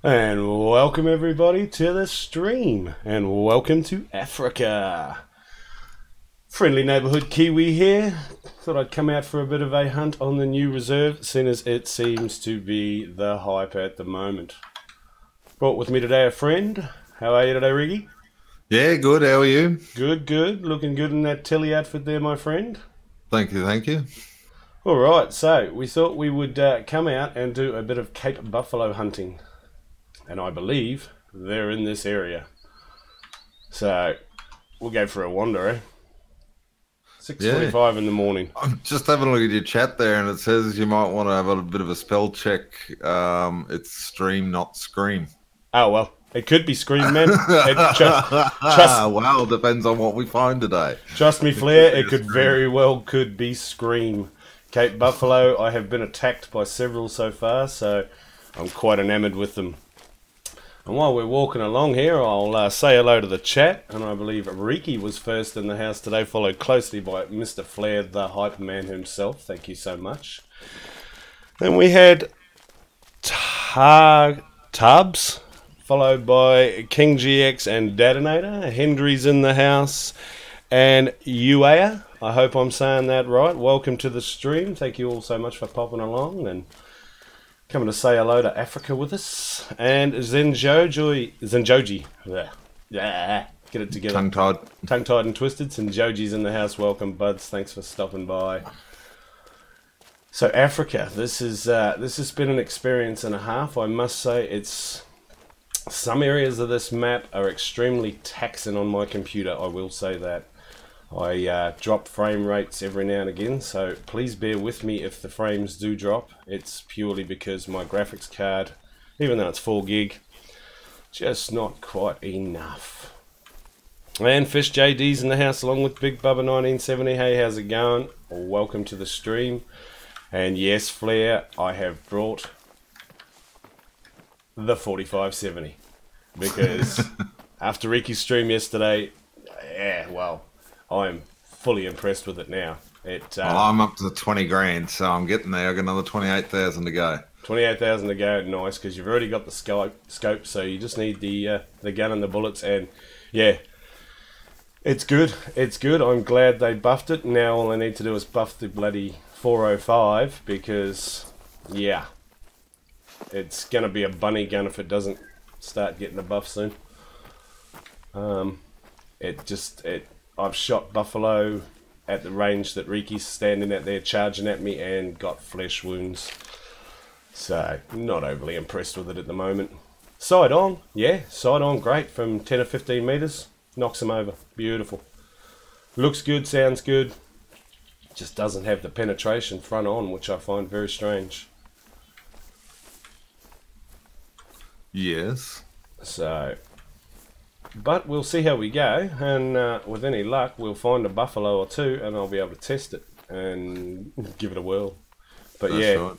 And welcome everybody to the stream, and welcome to Africa. Friendly neighbourhood Kiwi here. Thought I'd come out for a bit of a hunt on the new reserve, seeing as it seems to be the hype at the moment. Brought with me today a friend. How are you today, Riggy? Yeah, good. How are you? Good, good. Looking good in that Tilly outfit there, my friend. Thank you, thank you. Alright, so we thought we would come out and do a bit of Cape Buffalo hunting. And I believe they're in this area. So we'll go for a wander, eh? 6:45 in the morning. I'm just having a look at your chat there, and it says you might want to have a bit of a spell check. It's stream, not scream. Oh, well, it could be Scream, man. Well, depends on what we find today. Trust me, Flair, it could very well could be Scream. Cape Buffalo, I have been attacked by several so far, so I'm quite enamored with them. And while we're walking along here, I'll say hello to the chat. And I believe Riki was first in the house today, followed closely by Mr. Flair, the hype man himself. Thank you so much. Then we had Tubbs, followed by King GX and Detonator. Hendry's in the house. And Uea. I hope I'm saying that right. Welcome to the stream. Thank you all so much for popping along and coming to say hello to Africa with us. And Zenjoji. Yeah, get it together. Tongue-tied. Tongue-tied and twisted. Zenjoji's in the house. Welcome, buds. Thanks for stopping by. So Africa, this has been an experience and a half. I must say, some areas of this map are extremely taxing on my computer. I will say that. I drop frame rates every now and again, so please bear with me if the frames do drop. It's purely because my graphics card, even though it's 4 gig, just not quite enough. And Fish JD's in the house along with Big Bubba 1970. Hey, how's it going? Welcome to the stream. And yes, Flair, I have brought the 4570 because after Riki's stream yesterday, yeah, well, I'm fully impressed with it now. Well, I'm up to 20 grand, so I'm getting there. I've got another 28,000 to go. 28,000 to go, nice, because you've already got the scope, so you just need the gun and the bullets, and yeah, it's good. It's good. I'm glad they buffed it. Now all I need to do is buff the bloody 405, because yeah, it's gonna be a bunny gun if it doesn't start getting a buff soon. I've shot buffalo at the range that Riki's standing at there charging at me and got flesh wounds. So, not overly impressed with it at the moment. Side on, yeah, side on, great. From 10 or 15 metres, knocks him over. Beautiful. Looks good, sounds good. Just doesn't have the penetration front on, which I find very strange. Yes. So, but we'll see how we go, and with any luck we'll find a buffalo or two and I'll be able to test it and give it a whirl. But That's yeah, right.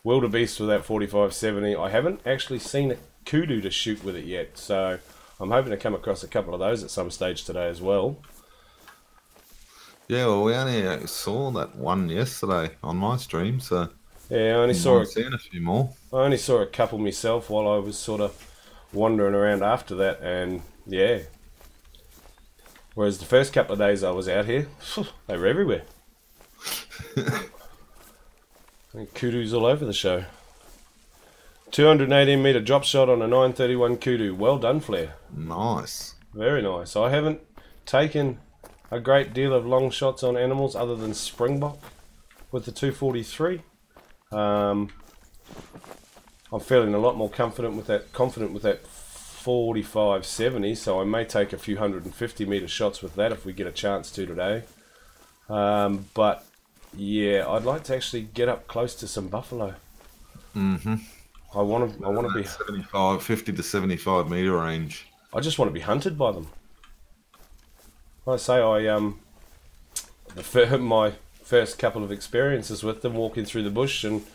wildebeest with that 4570. I haven't actually seen a kudu to shoot with it yet, so I'm hoping to come across a couple of those at some stage today as well. Yeah, well, we only saw that one yesterday on my stream, so yeah, I only saw seeing a few more. I only saw a couple myself while I was sort of wandering around after that, and yeah. Whereas the first couple of days I was out here, they were everywhere. And kudus all over the show. 218 metre drop shot on a 931 kudu. Well done, Flair. Nice. Very nice. I haven't taken a great deal of long shots on animals other than springbok with the 243. I'm feeling a lot more confident with that 4570, so I may take a few 150 metre shots with that if we get a chance to today. But yeah, I'd like to actually get up close to some buffalo. Mm-hmm. I want to be 50 to 75 metre range. I just want to be hunted by them. Like I say, my first couple of experiences with them, walking through the bush and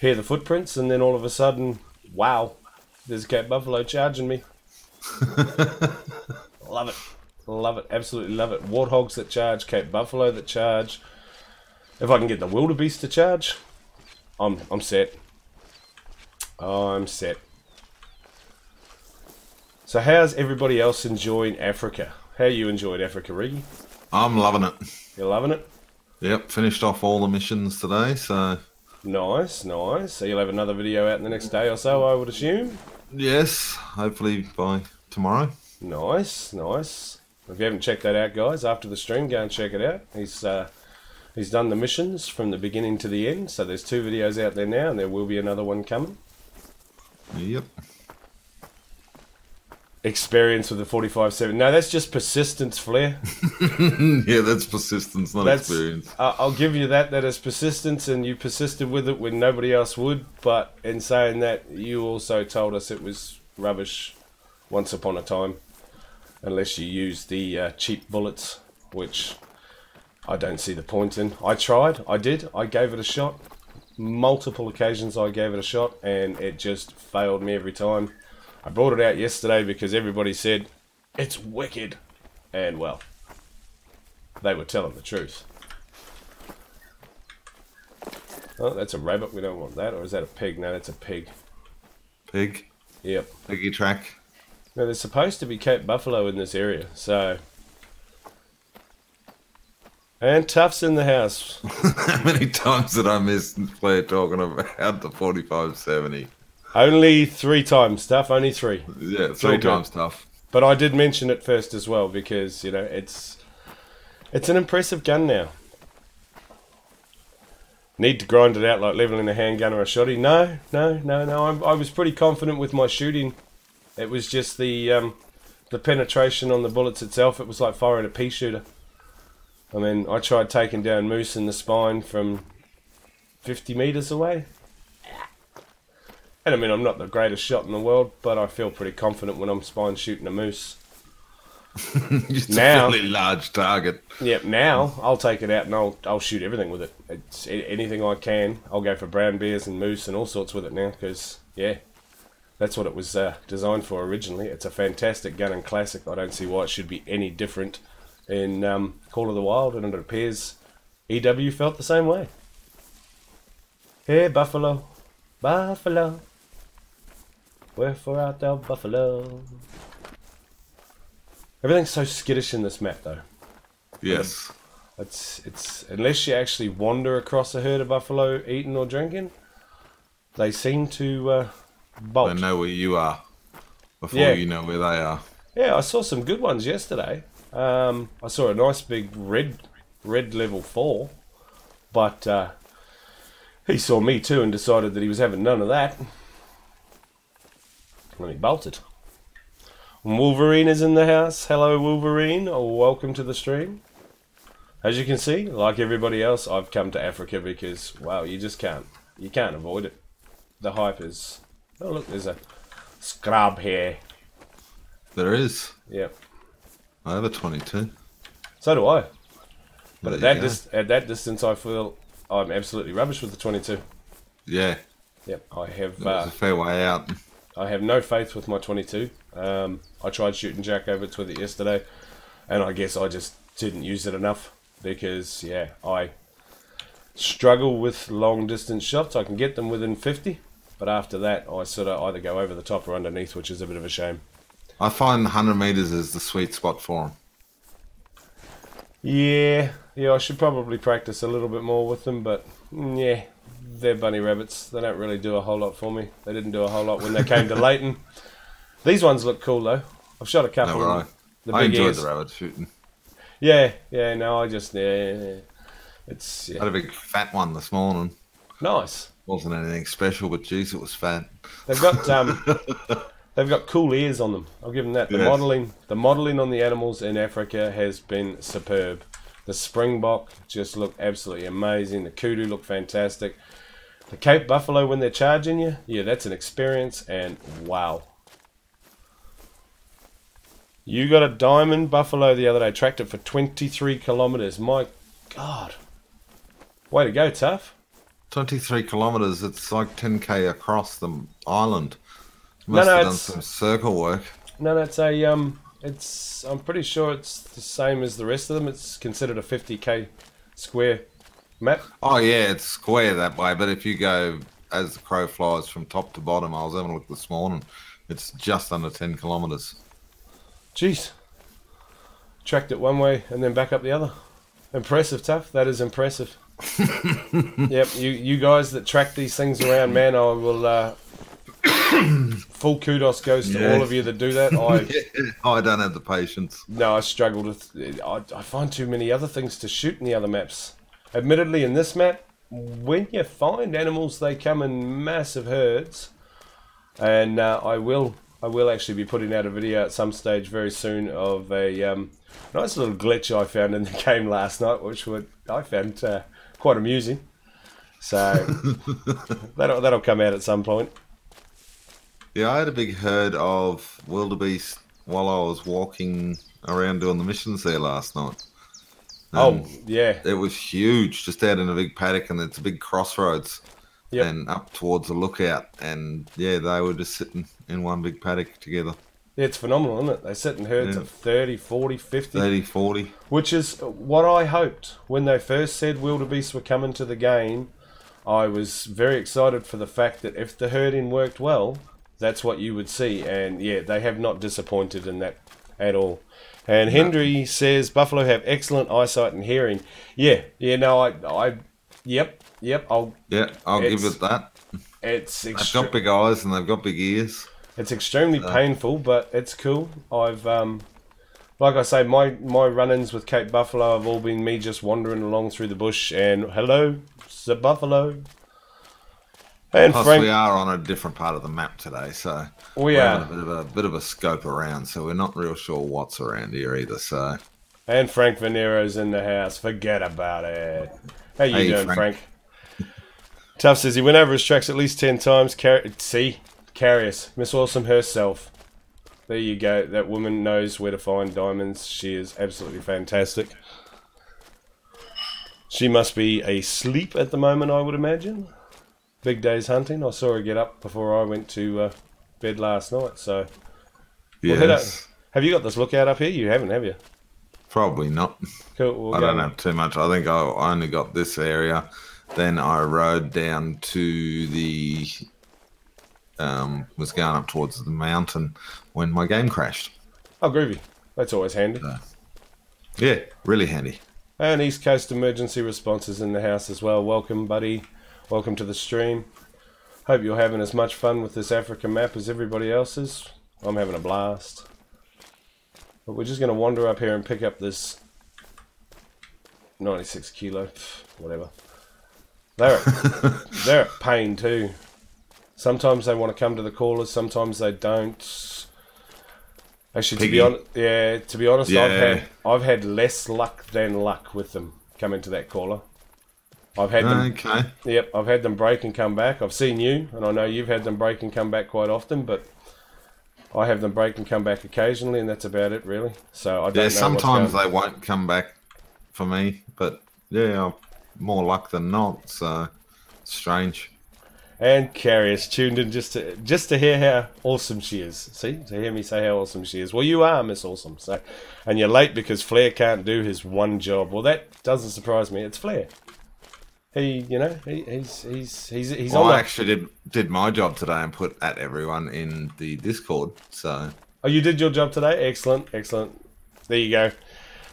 hear the footprints, and then all of a sudden, wow, there's a Cape Buffalo charging me. Love it. Love it. Absolutely love it. Warthogs that charge, Cape Buffalo that charge. If I can get the wildebeest to charge, I'm set. I'm set. So how's everybody else enjoying Africa? How you enjoyed Africa, Riggy? I'm loving it. You're loving it? Yep, finished off all the missions today, so... Nice, nice. So you'll have another video out in the next day or so, I would assume? Yes, hopefully by tomorrow. Nice, nice. If you haven't checked that out, guys, after the stream, go and check it out. He's done the missions from the beginning to the end, so there's 2 videos out there now, and there will be another one coming. Yep. Experience with the 45-7. No, that's just persistence, Flair. Yeah, that's persistence, not experience. I'll give you that. That is persistence, and you persisted with it when nobody else would. But in saying that, you also told us it was rubbish once upon a time. Unless you used the cheap bullets, which I don't see the point in. I tried. I did. I gave it a shot. Multiple occasions I gave it a shot, and it just failed me every time. I brought it out yesterday because everybody said, it's wicked. And, well, they were telling the truth. Oh, that's a rabbit. We don't want that. Or is that a pig? No, that's a pig. Pig? Yep. Piggy track. Now, there's supposed to be Cape buffalo in this area, so... And Tuff's in the house. How many times did I miss Claire talking about the 45-70? Only 3 times, Tuff. Only 3. Yeah, 3 times Tough. But I did mention it first as well because, you know, it's an impressive gun now. Need to grind it out like leveling a handgun or a shotty? No. I was pretty confident with my shooting. It was just the penetration on the bullets itself. It was like firing a pea shooter. I mean, I tried taking down moose in the spine from 50 meters away. And I mean, I'm not the greatest shot in the world, but I feel pretty confident when I'm spine shooting a moose. Just now, a fairly large target. Yep, now I'll take it out and I'll shoot everything with it. It's anything I can. I'll go for brown bears and moose and all sorts with it now because, yeah, that's what it was designed for originally. It's a fantastic gun and classic. I don't see why it should be any different in Call of the Wild, and it appears EW felt the same way. Hey, buffalo, buffalo. Wherefore art thou, buffalo? Everything's so skittish in this map, though. Yes. It's unless you actually wander across a herd of buffalo eating or drinking, they seem to bolt. They know where you are before you know where they are. Yeah, I saw some good ones yesterday. I saw a nice big red level 4, but he saw me too and decided that he was having none of that. And he bolted. Wolverine is in the house. Hello, Wolverine. Welcome to the stream. As you can see, like everybody else, I've come to Africa because, wow, you just can't. You can't avoid it. The hype is... Oh, look, there's a scrub here. There is. Yep. I have a 22. So do I. But at There that distance, I feel I'm absolutely rubbish with the 22. Yeah. Yep, I have... There's a fair way out. I have no faith with my 22. I tried shooting Jack Overts with it yesterday, and I guess I just didn't use it enough because, yeah, I struggle with long distance shots. I can get them within 50, but after that, I sort of either go over the top or underneath, which is a bit of a shame. I find 100 meters is the sweet spot for them. Yeah, I should probably practice a little bit more with them, but yeah, they're bunny rabbits. They don't really do a whole lot for me. They didn't do a whole lot when they came to Leighton. These ones look cool though. I've shot a couple. No, of the I big enjoyed ears. the rabbit shooting. Yeah, no, I just it's I had a big fat one this morning. Nice. Wasn't anything special, but geez, it was fat. They've got they've got cool ears on them. I'll give them that. The modelling on the animals in Africa has been superb. The springbok just look absolutely amazing. The kudu look fantastic. The Cape buffalo when they're charging you, yeah, that's an experience, and wow. You got a diamond buffalo the other day, tracked it for 23 kilometers. My God. Way to go, Tough. 23 kilometers, it's like 10k across the island. No, Must have done it's some circle work. no, that's a I'm pretty sure it's the same as the rest of them. It's considered a 50k square map. Oh yeah, it's square that way, but if you go as the crow flies from top to bottom, I was having a look this morning, It's just under 10 kilometers. Jeez. Tracked it one way and then back up the other. Impressive, Tough. That is impressive. Yep, you guys that track these things around, man, I will... full kudos goes to all of you that do that. I don't have the patience. No, I struggle with... I find too many other things to shoot in the other maps. Admittedly, in this map, when you find animals, they come in massive herds. And I will actually be putting out a video at some stage very soon of a nice little glitch I found in the game last night, which I found quite amusing. So that'll come out at some point. Yeah, I had a big herd of wildebeest while I was walking around doing the missions there last night. Oh, yeah. It was huge, just out in a big paddock, and it's a big crossroads. Yep. And up towards the lookout. And, yeah, they were just sitting in one big paddock together. Yeah, it's phenomenal, isn't it? They sit in herds of 30, 40, 50. 30, 40. Which is what I hoped. When they first said wildebeest were coming to the game, I was very excited for the fact that if the herding worked well... that's what you would see, and yeah, they have not disappointed in that at all. And Henry says buffalo have excellent eyesight and hearing. Yep, I'll give it that. They've got big eyes and they've got big ears. It's extremely painful, but it's cool. I've like I say, my run-ins with Cape Buffalo have all been me just wandering along through the bush and hello, it's a buffalo. And plus, Frank, we are on a different part of the map today, so we're having a bit of a scope around, so we're not real sure what's around here either. So, and Frank Venero's in the house. Forget about it. How you doing, Frank? Tough says he went over his tracks at least 10 times. Carious, Miss Awesome herself. There you go. That woman knows where to find diamonds. She is absolutely fantastic. She must be asleep at the moment, I would imagine. Big day's hunting. I saw her get up before I went to bed last night. So, yes. Have you got this lookout up here? You haven't, have you? Probably not. Cool. I don't have too much. I think I only got this area. Then I rode down to the... was going up towards the mountain when my game crashed. Oh, groovy. That's always handy. Yeah, really handy. And East Coast Emergency Response is in the house as well. Welcome, buddy. Welcome to the stream. Hope you're having as much fun with this Africa map as everybody else is. I'm having a blast. But we're just going to wander up here and pick up this 96 kilo, whatever. They're at pain too. Sometimes they want to come to the callers, sometimes they don't. Actually, to be honest, I've had less luck than luck with them coming to that caller. I've had them. Okay. Yep, I've had them break and come back. I've seen you, and I know you've had them break and come back quite often, but I have them break and come back occasionally, and that's about it, really. So I don't know. Sometimes they won't come back for me, but yeah, more luck than not. So strange. And Carrier's tuned in just to hear how awesome she is. See, to hear me say how awesome she is. Well, you are Miss Awesome. So, and you're late because Flair can't do his one job. Well, that doesn't surprise me. It's Flair. He's I actually did my job today and put at everyone in the Discord. So. Oh, you did your job today? Excellent, excellent. There you go.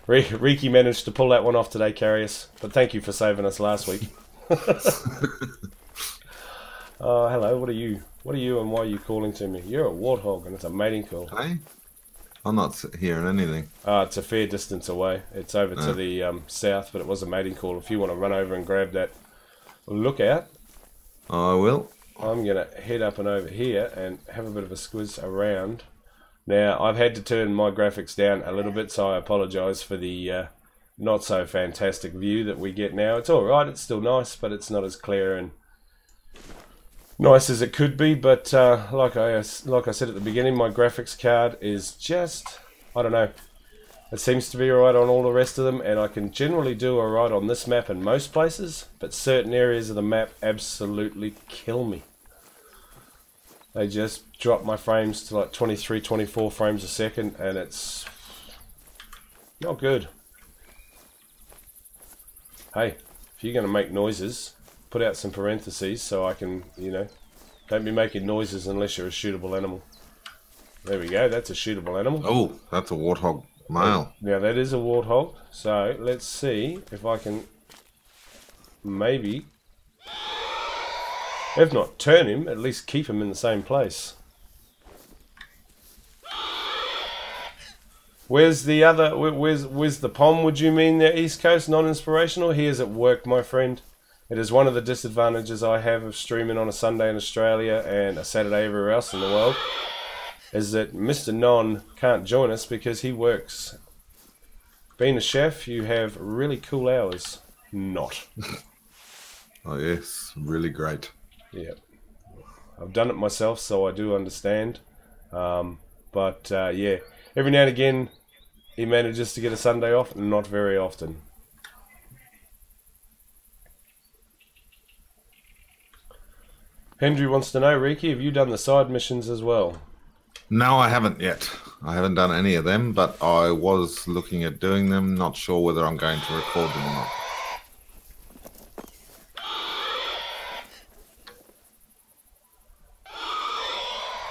Riki managed to pull that one off today, Carius. But thank you for saving us last week. Oh, hello. What are you? What are you and why are you calling to me? You're a warthog and it's a mating call. Hey? I'm not hearing anything. It's a fair distance away. It's over to the south, but it was a mating call. If you want to run over and grab that lookout, I will. I'm going to head up and over here and have a bit of a squiz around. Now, I've had to turn my graphics down a little bit, so I apologise for the not so fantastic view that we get now. It's alright, it's still nice, but it's not as clear and nice as it could be, but like I said at the beginning, my graphics card is just, I don't know, it seems to be alright on all the rest of them, and I can generally do alright on this map in most places, but certain areas of the map absolutely kill me. They just drop my frames to like 23, 24 frames a second, and it's not good. Hey, if you're going to make noises, put out some parentheses so I can, you know, don't be making noises unless you're a shootable animal. There we go. That's a shootable animal. Oh, that's a warthog male. Now that is a warthog. So let's see if I can maybe, if not turn him, at least keep him in the same place. Where's the other? Where's the pom? Would you mean the East Coast non-inspirational? He is at work, my friend. It is one of the disadvantages I have of streaming on a Sunday in Australia and a Saturday everywhere else in the world, is that Mr. Non can't join us because he works. Being a chef, you have really cool hours. Not. Oh yes, really great. Yeah, I've done it myself, so I do understand. Yeah, every now and again, he manages to get a Sunday off, not very often. Hendry wants to know, Riki, have you done the side missions as well? No, I haven't yet. I haven't done any of them, but I was looking at doing them. Not sure whether I'm going to record them or not.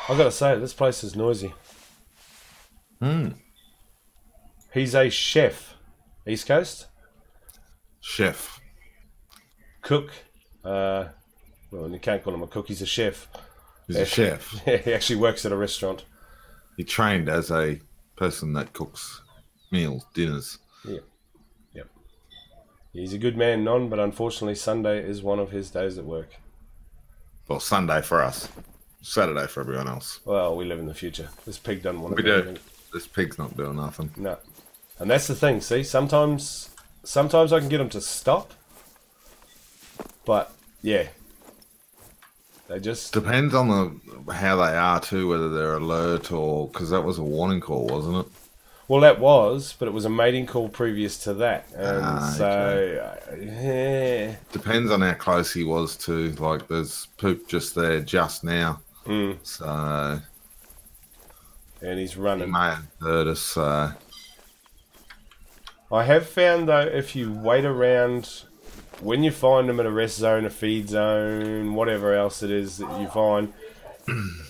I've got to say, this place is noisy. He's a chef. East Coast? Chef. Cook. Well, you can't call him a cook, he's a chef. He's a chef. He actually works at a restaurant. He trained as a person that cooks meals, dinners. Yeah. Yep. He's a good man, Non, but unfortunately Sunday is one of his days at work. Well, Sunday for us. Saturday for everyone else. Well, we live in the future. This pig doesn't want to We do do. anything. This pig's not doing nothing. No. And that's the thing, see? Sometimes I can get them to stop. But, yeah. They just... Depends on how they are too, whether they're alert or... Because that was a warning call, wasn't it? Well, that was, but it was a mating call previous to that. And okay. Depends on how close he was to. Like, there's poop just there just now. So... And he's running. He may have heard us, so... I have found, though, if you wait around... When you find them at a rest zone, a feed zone, whatever else it is that you find,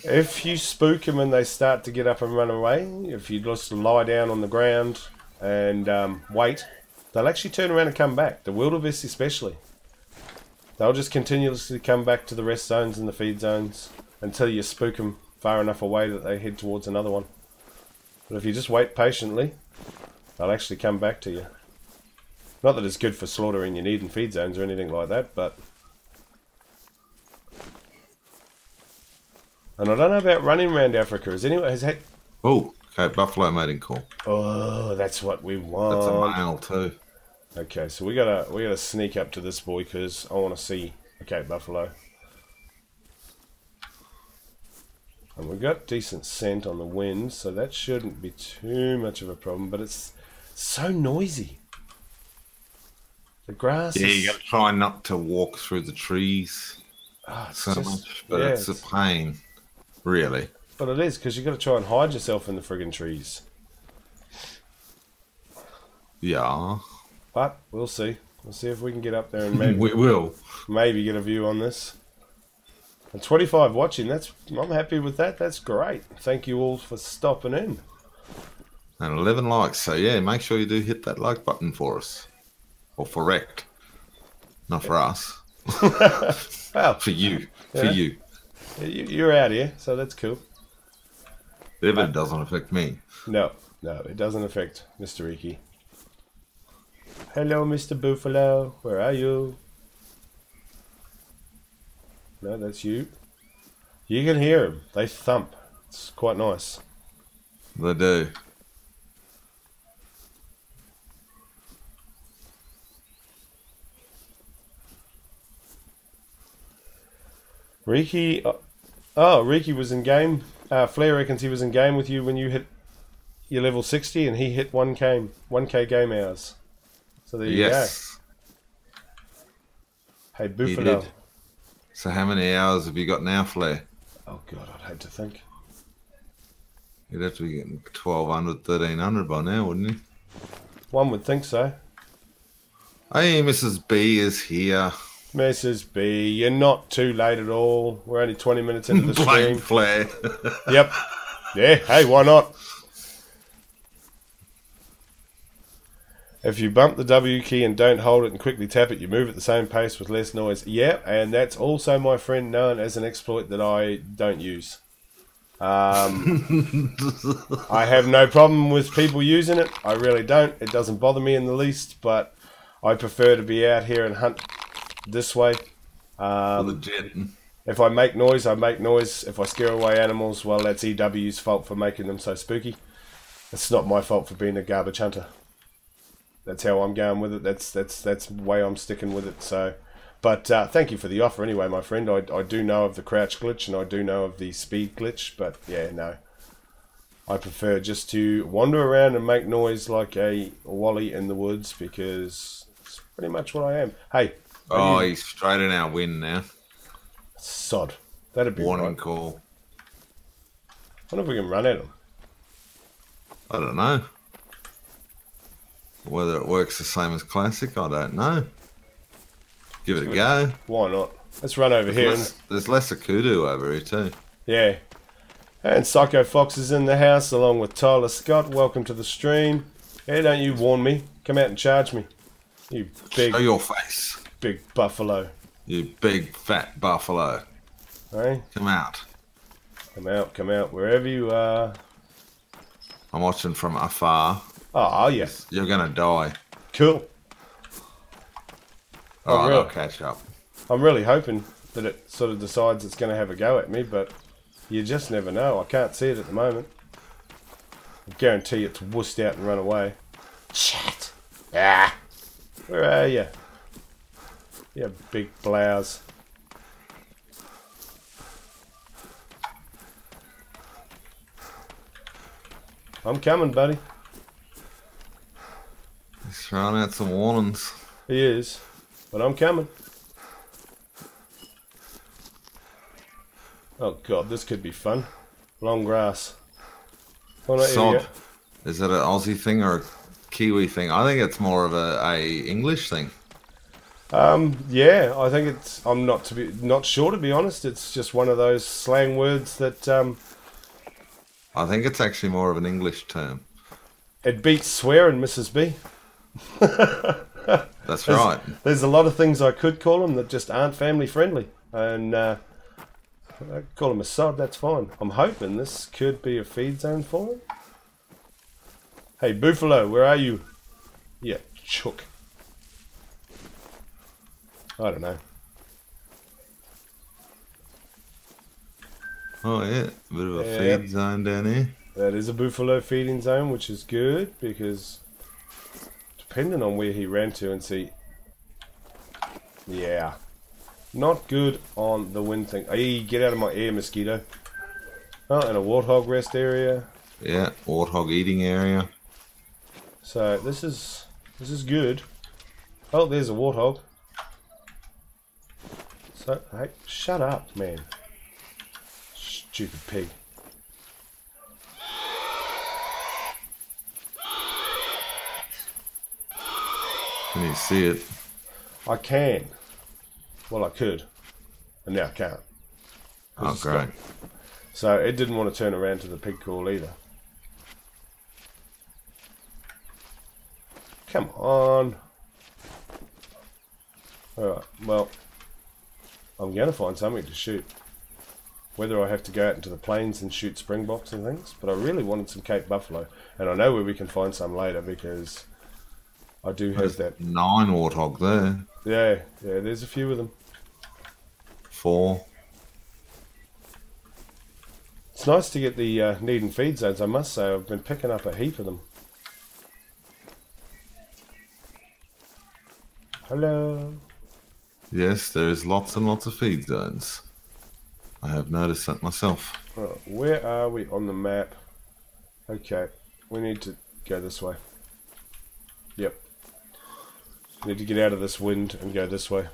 if you spook them and they start to get up and run away, if you just lie down on the ground and wait, they'll actually turn around and come back. The wildebeest especially. They'll just continuously come back to the rest zones and the feed zones until you spook them far enough away that they head towards another one. But if you just wait patiently, they'll actually come back to you. Not that it's good for slaughtering your need and feed zones or anything like that, but... And I don't know about running around Africa. Has that... Oh, okay, buffalo mating call. Oh, that's what we want. That's a male too. Okay, so we gotta sneak up to this boy because I want to see... Okay, buffalo. And we've got decent scent on the wind, so that shouldn't be too much of a problem, but it's so noisy. The grass Yeah, is... you got to try not to walk through the trees so much, but it's a pain, really. But it is, because you've got to try and hide yourself in the friggin' trees. Yeah. But we'll see. We'll see if we can get up there and maybe We will. maybe get a view on this. And 25 watching, I'm happy with that. That's great. Thank you all for stopping in. And 11 likes, so yeah, make sure you do hit that like button for us. Or for Rekt'd. Not for us. Well, for you. Yeah. For you. You're out here, so that's cool. If it doesn't affect me. No, it doesn't affect Mr. Riki. Hello, Mr. Buffalo. Where are you? No, that's you. You can hear them. They thump. It's quite nice. They do. Riki, Riki was in game. Flair reckons he was in game with you when you hit your level 60 and he hit 1k game hours. So there you go. Hey, Buffalo. So how many hours have you got now, Flair? Oh, God, I'd hate to think. You'd have to be getting 1,200, 1,300 by now, wouldn't you? One would think so. Hey, Mrs. B is here. Mrs. B, you're not too late at all. We're only 20 minutes into the Blame stream. Flair. Yep. Yeah, hey, why not? If you bump the W key and don't hold it and quickly tap it, you move at the same pace with less noise. Yeah, and that's also, my friend, known as an exploit that I don't use. I have no problem with people using it. I really don't. It doesn't bother me in the least, but I prefer to be out here and hunt this way. Legit. If I make noise, I make noise. If I scare away animals, well, that's EW's fault for making them so spooky. It's not my fault for being a garbage hunter. That's how I'm going with it. That's the way I'm sticking with it. So, but thank you for the offer anyway, my friend. I do know of the crouch glitch and I do know of the speed glitch, but yeah, no. I prefer just to wander around and make noise like a wally in the woods because it's pretty much what I am. Hey. Oh, he's straight in our wind now. Sod. That'd be warning right. call. I wonder if we can run at him. I don't know. Whether it works the same as Classic, I don't know. Give it a go. Why not? Let's run over here. There's less Akudu over here too. Yeah. And Psycho Fox is in the house along with Tyler Scott. Welcome to the stream. Hey, don't you warn me. Come out and charge me. You big... Show your face. Big buffalo. You big fat buffalo. Hey? Come out. Come out. Wherever you are. I'm watching from afar. Oh, yes. You're going to die. Cool. Alright, I'll catch up. I'm really hoping that it sort of decides it's going to have a go at me, but you just never know. I can't see it at the moment. I guarantee it's wussed out and run away. Shit. Ah. Where are you? You big blouse. I'm coming, buddy. He's throwing out some warnings. He is, but I'm coming. Oh god, this could be fun. Long grass. Oh, no, Sod. Is it an Aussie thing or a Kiwi thing? I think it's more of a English thing. Yeah, I think it's. I'm not sure, to be honest. It's just one of those slang words that I think it's actually more of an English term. It beats swearing, Mrs. B. That's right. There's a lot of things I could call them that just aren't family friendly, and I call him a sod. That's fine. I'm hoping this could be a feed zone for him. Hey, Buffalo, where are you? Yeah, chook. I don't know. Oh yeah, a bit of a feed zone down here. That is a buffalo feeding zone, which is good because depending on where he ran to and see, yeah, not good on the wind thing. Hey, get out of my air, mosquito. Oh, and a warthog rest area. Yeah, warthog eating area. So this is good. Oh, there's a warthog. So hey, shut up, man. Stupid pig. Can you see it? I can. Well, I could. And now I can't. Oh, great. So it didn't want to turn around to the pig call either. Come on. Alright, well, I'm going to find something to shoot. Whether I have to go out into the plains and shoot springboks and things, but I really wanted some Cape Buffalo. And I know where we can find some later because I do have that. 9 warthog there. Yeah, there's a few of them. 4. It's nice to get the need and feed zones, I must say. I've been picking up a heap of them. Hello. Yes, there's lots and lots of feed zones. I have noticed that myself. Right, where are we on the map? Okay, we need to go this way. Yep. Need to get out of this wind and go this way.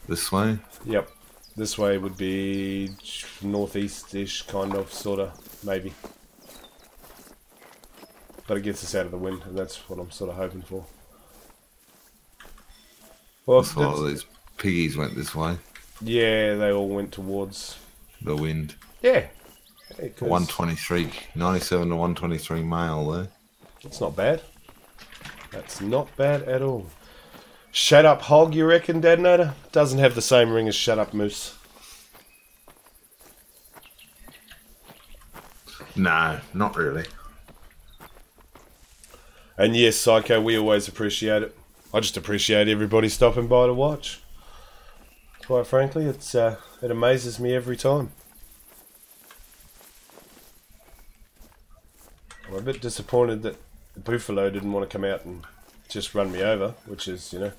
This way? Yep. This way would be northeast-ish, kind of, sort of, maybe. But it gets us out of the wind, and that's what I'm sort of hoping for. Well, that's why these piggies went this way. Yeah, they all went towards the wind. Yeah. Hey, 123, 97 to 123 male there. That's not bad. That's not bad at all. Shut Up Hog, you reckon, Dadnator? Doesn't have the same ring as Shut Up Moose. No, not really. And yes, Psycho, we always appreciate it. I just appreciate everybody stopping by to watch. Quite frankly, it amazes me every time. I'm a bit disappointed that the Buffalo didn't want to come out and just run me over, which is, you know,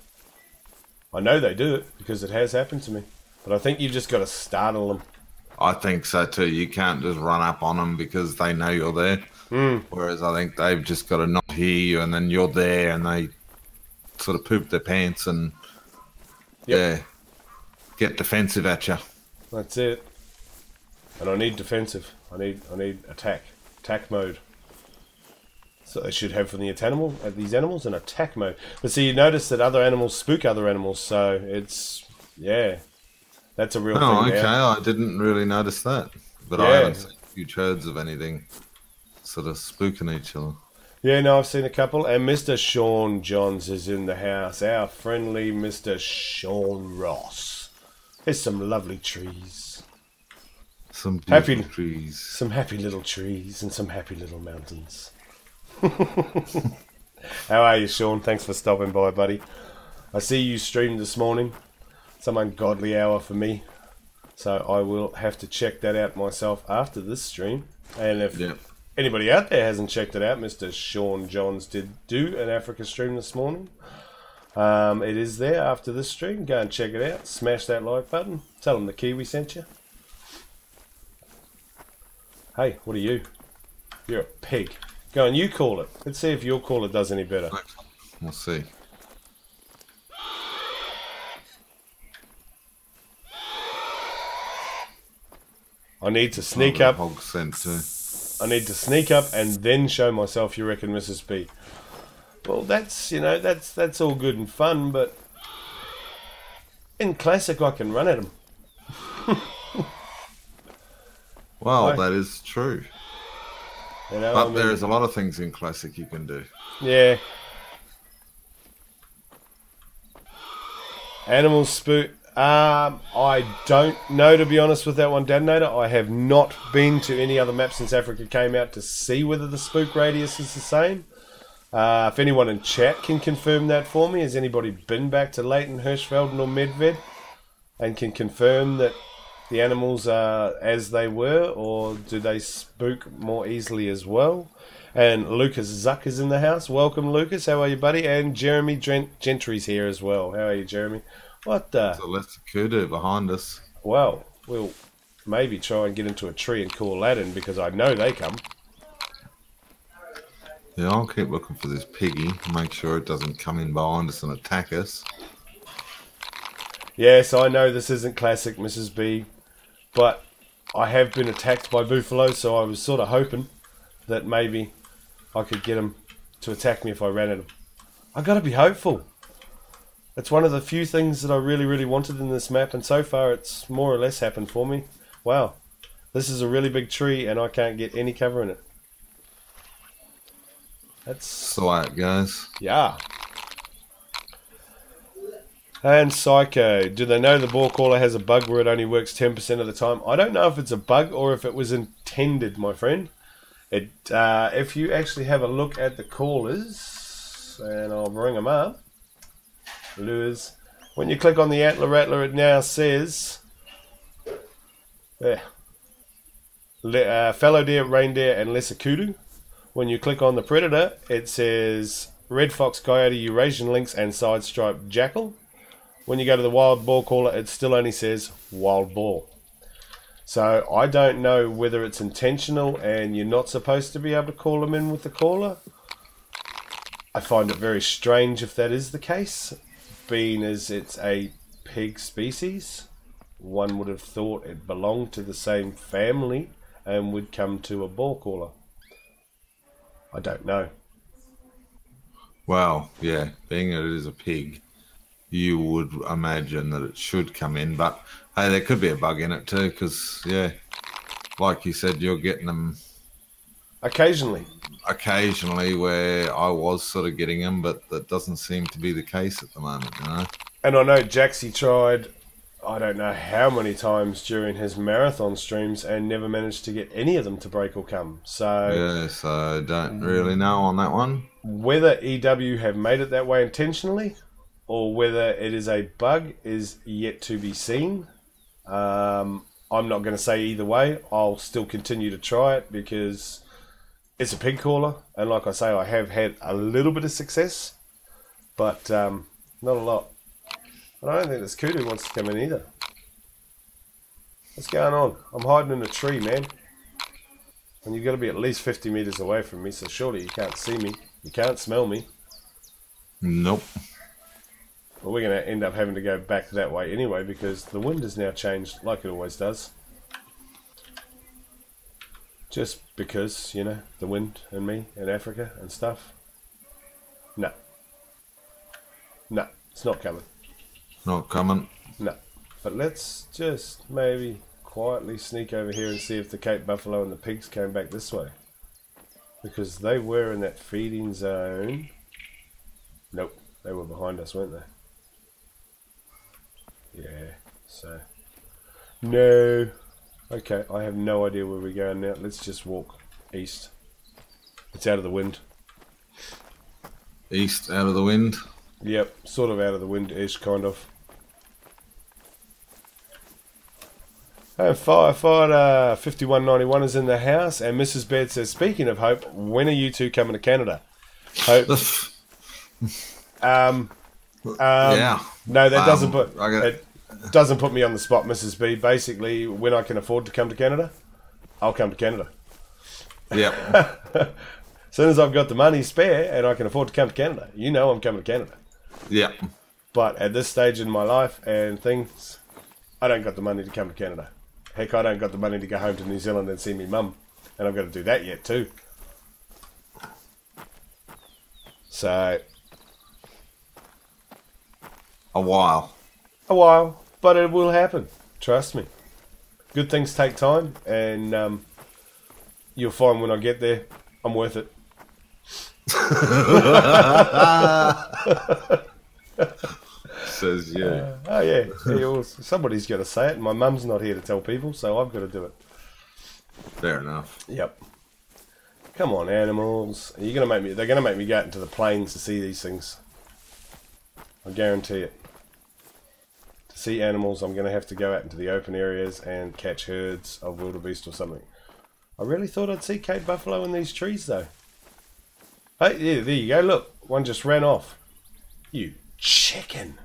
I know they do it because it has happened to me. But I think you've just got to startle them. I think so too. You can't just run up on them because they know you're there. Whereas I think they've just got to not hear you, and then you're there, and they sort of poop their pants and yeah, get defensive at you. That's it. And I need defensive. I need attack mode. So they should have for these animals an attack mode. But see, you notice that other animals spook other animals, so it's that's a real thing. Oh, okay. Now. I didn't really notice that, but Yeah. I haven't seen huge herds of anything sort of spooking each other. Yeah, no, I've seen a couple, and Mr. Sean Johns is in the house. Our friendly Mr. Sean Ross. There's some lovely trees. Some beautiful trees. Some happy little trees and some happy little mountains. How are you, Sean? Thanks for stopping by, buddy. I see you streamed this morning. Some ungodly hour for me. So I will have to check that out myself after this stream. And if anybody out there hasn't checked it out, Mr. Sean Johns did do an Africa stream this morning. It is there after this stream. Go and check it out. Smash that like button. Tell them the Kiwi sent you. Hey, what are you? You're a pig. Go on, you call it. Let's see if your caller does any better. We'll see. I need to sneak up. Hog scent too. I need to sneak up and then show myself, you reckon, Mrs. B? Well, that's, you know, that's all good and fun, but in Classic I can run at him. Well, that is true. You know, but there is a lot of things in Classic you can do. Yeah. Animal spook. I don't know, to be honest with that one, Dadnator. I have not been to any other map since Africa came out to see whether the spook radius is the same. If anyone in chat can confirm that for me, has anybody been back to Leighton, Hirschfelden or Medved and can confirm that the animals are as they were, or do they spook more easily as well? And Lucas Zuck is in the house. Welcome, Lucas. How are you, buddy? And Jeremy Gentry's here as well. How are you, Jeremy? What the? There's a Lester Kudu behind us. Well, we'll maybe try and get into a tree and call that in, because I know they come. Yeah, I'll keep looking for this piggy to make sure it doesn't come in behind us and attack us. Yes, I know this isn't Classic, Mrs. B, but I have been attacked by buffalo, so I was sort of hoping that maybe I could get him to attack me if I ran at him. I got to be hopeful. It's one of the few things that I really, really wanted in this map, and so far it's more or less happened for me. Wow, this is a really big tree and I can't get any cover in it. That's the way it goes. Yeah. And Psycho, do they know the ball caller has a bug where it only works 10% of the time? I don't know if it's a bug or if it was intended, my friend. If you actually have a look at the callers, and I'll bring them up. Lures. When you click on the Antler Rattler, it now says fallow deer, reindeer, and lesser kudu. When you click on the Predator, it says red fox, coyote, Eurasian lynx, and side striped jackal. When you go to the wild boar caller, it still only says wild boar. So I don't know whether it's intentional and you're not supposed to be able to call them in with the caller. I find it very strange if that is the case, being as it's a pig species. One would have thought it belonged to the same family and would come to a boar caller. I don't know. Well, yeah, being that it is a pig, you would imagine that it should come in, but hey, there could be a bug in it too, because, yeah, like you said, you're getting them occasionally. Occasionally, where I was sort of getting them, but that doesn't seem to be the case at the moment, you know. And I know Jaxie tried, I don't know how many times during his marathon streams, and never managed to get any of them to break or come. So yeah, so I don't really know on that one. Whether EW have made it that way intentionally, or whether it is a bug, is yet to be seen. I'm not going to say either way. I'll still continue to try it because it's a pig caller, and like I say, I have had a little bit of success, but not a lot. And I don't think this kudu wants to come in either. What's going on? I'm hiding in a tree, man. And you've got to be at least 50 meters away from me, so surely you can't see me. You can't smell me. Nope. Well, we're going to end up having to go back that way anyway, because the wind has now changed like it always does. Just because, you know, the wind and me and Africa and stuff. No. No, it's not coming. Not coming. No. But let's just maybe quietly sneak over here and see if the Cape Buffalo and the pigs came back this way. Because they were in that feeding zone. Nope. They were behind us, weren't they? Yeah. So. No. Okay, I have no idea where we're going now. Let's just walk east. It's out of the wind. East, out of the wind? Yep, sort of out of the wind-ish, kind of. And Firefighter 5191 is in the house, and Mrs. Baird says, speaking of Hope, when are you two coming to Canada? Hope. Yeah. No, that doesn't put me on the spot, Mrs. B. Basically, when I can afford to come to Canada, I'll come to Canada. Yep. As soon as I've got the money spare and I can afford to come to Canada, you know I'm coming to Canada. Yep. But at this stage in my life and things, I don't got the money to come to Canada. Heck, I don't got the money to go home to New Zealand and see me mum. And I've got to do that yet too. So... a while. But it will happen. Trust me. Good things take time, and you'll find when I get there, I'm worth it. Says yeah. Oh yeah. Somebody's got to say it. My mum's not here to tell people, so I've got to do it. Fair enough. Yep. Come on, animals. They're gonna make me go out into the plains to see these things. I guarantee it. To see animals, I'm going to have to go out into the open areas and catch herds of wildebeest or something. I really thought I'd see Cape Buffalo in these trees, though. Hey, yeah, there you go. Look, one just ran off. You chicken.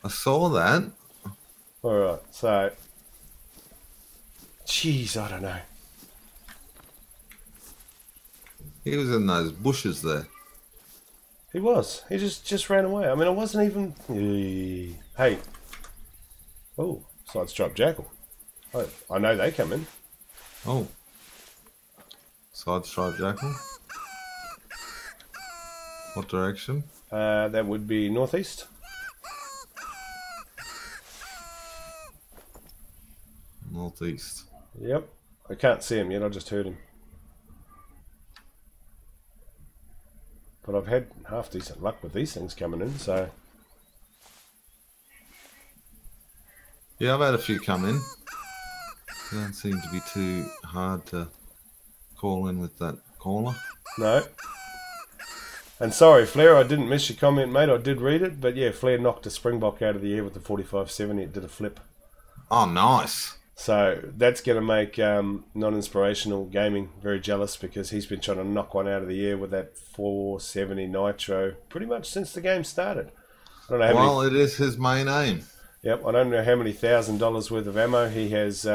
I saw that. Alright, so... Jeez, I don't know. He was in those bushes there. He was. He just ran away. I mean, I wasn't even... Hey. Oh, side-striped jackal. Oh, I know they come in. Oh. Side-striped jackal? What direction? That would be northeast. Northeast. Yep. I can't see him yet. I just heard him. But I've had half decent luck with these things coming in, so... Yeah, I've had a few come in. They don't seem to be too hard to call in with that caller. No. And sorry, Flair, I didn't miss your comment, mate. I did read it, but yeah, Flair knocked a springbok out of the air with the 45-70. It did a flip. Oh, nice. So that's going to make non-inspirational gaming very jealous, because he's been trying to knock one out of the air with that 470 nitro pretty much since the game started. I don't know how many... it is his main aim. Yep, I don't know how many $1,000 worth of ammo he has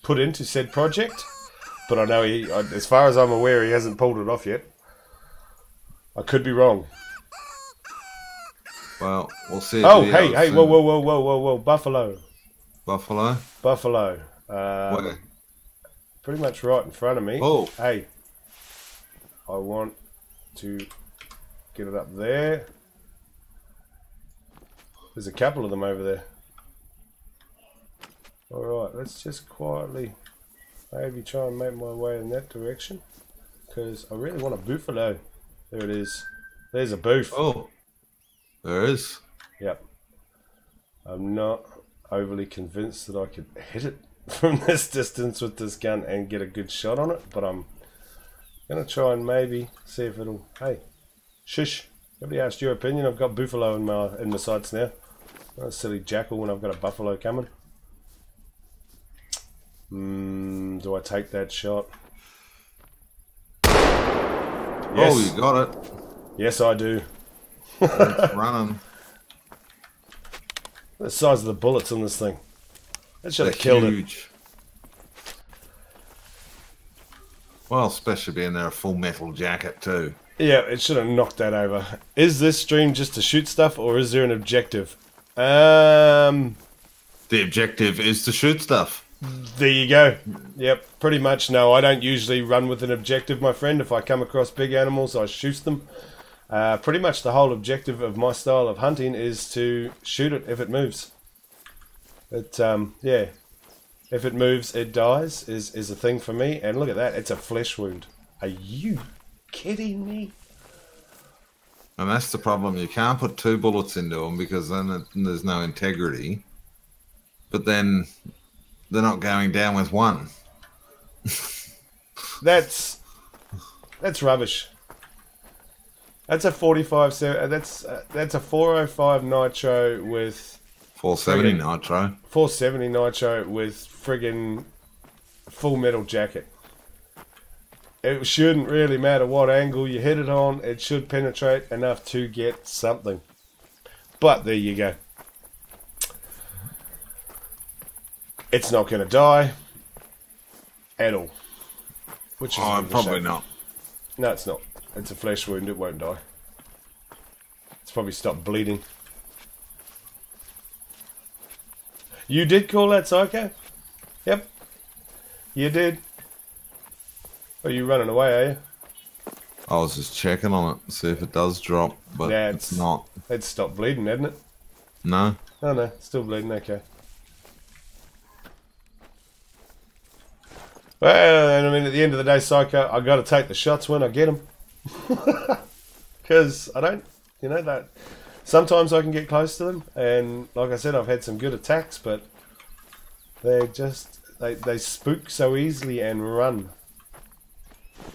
put into said project, but I know as far as I'm aware, he hasn't pulled it off yet. I could be wrong. Well, we'll see. Oh, hey, whoa, Buffalo. Buffalo? Where? Pretty much right in front of me. Oh. Hey, I want to get it up there. There's a couple of them over there. Alright, let's just quietly maybe try and make my way in that direction. Because I really want a buffalo. There it is. There's a boof. Oh, there is. Yep. I'm not overly convinced that I could hit it from this distance with this gun and get a good shot on it, but I'm going to try and maybe see if it'll... Hey, shush. Nobody asked your opinion. I've got buffalo in my sights now. Not a silly jackal when I've got a buffalo coming. Do I take that shot? Yes. Oh, you got it. Yes, I do. It's running. The size of the bullets on this thing. That should They're have killed huge. Well, especially being there a full metal jacket too. it. Yeah, it should have knocked that over. Is this stream just to shoot stuff, or is there an objective? The objective is to shoot stuff. There you go. Yep, pretty much. No, I don't usually run with an objective, my friend. If I come across big animals, I shoot them. Pretty much the whole objective of my style of hunting is to shoot it if it moves. Yeah. If it moves, it dies, is a thing for me. And look at that, it's a flesh wound. Are you kidding me? And that's the problem. You can't put 2 bullets into them because then there's no integrity. But then they're not going down with 1. That's rubbish. That's a 45. That's a 405 nitro with 470 nitro. 470 nitro with friggin' full metal jacket. It shouldn't really matter what angle you hit it on. It should penetrate enough to get something. But there you go. It's not going to die at all. Which is Probably not. No, it's not. It's a flesh wound. It won't die. It's probably stopped bleeding. You did call that Psycho? Yep. You did. Are you running away, are you? I was just checking on it to see if it does drop, but Yeah, it's not. It's stopped bleeding, hasn't it? No. Oh no, still bleeding, okay. Well, I mean, at the end of the day, Psycho, I got to take the shots when I get them. Because I don't, that... Sometimes I can get close to them, and like I said, I've had some good attacks, but they just... They spook so easily and run.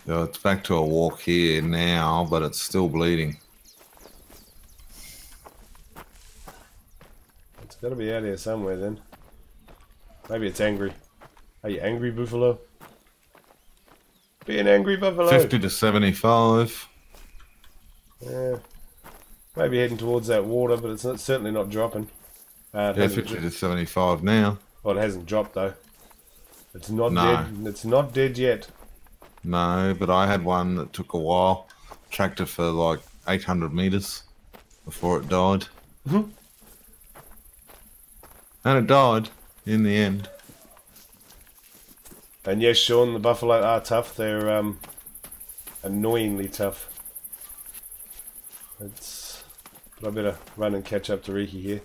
Yeah, it's back to a walk here now, but it's still bleeding. It's got to be out here somewhere then. Maybe it's angry. Are you angry, Buffalo? Be an angry Buffalo. 50 to 75. Yeah. Maybe heading towards that water, but it's certainly not dropping. Yeah, 50 to 75 now. Well, it hasn't dropped though. It's not No. dead. It's not dead yet. No, but I had one that took a while. Tracked it for like 800 meters before it died. Mm-hmm. And it died in the end. And yes, Sean, the buffalo are tough. They're annoyingly tough. But I better run and catch up to Riki here.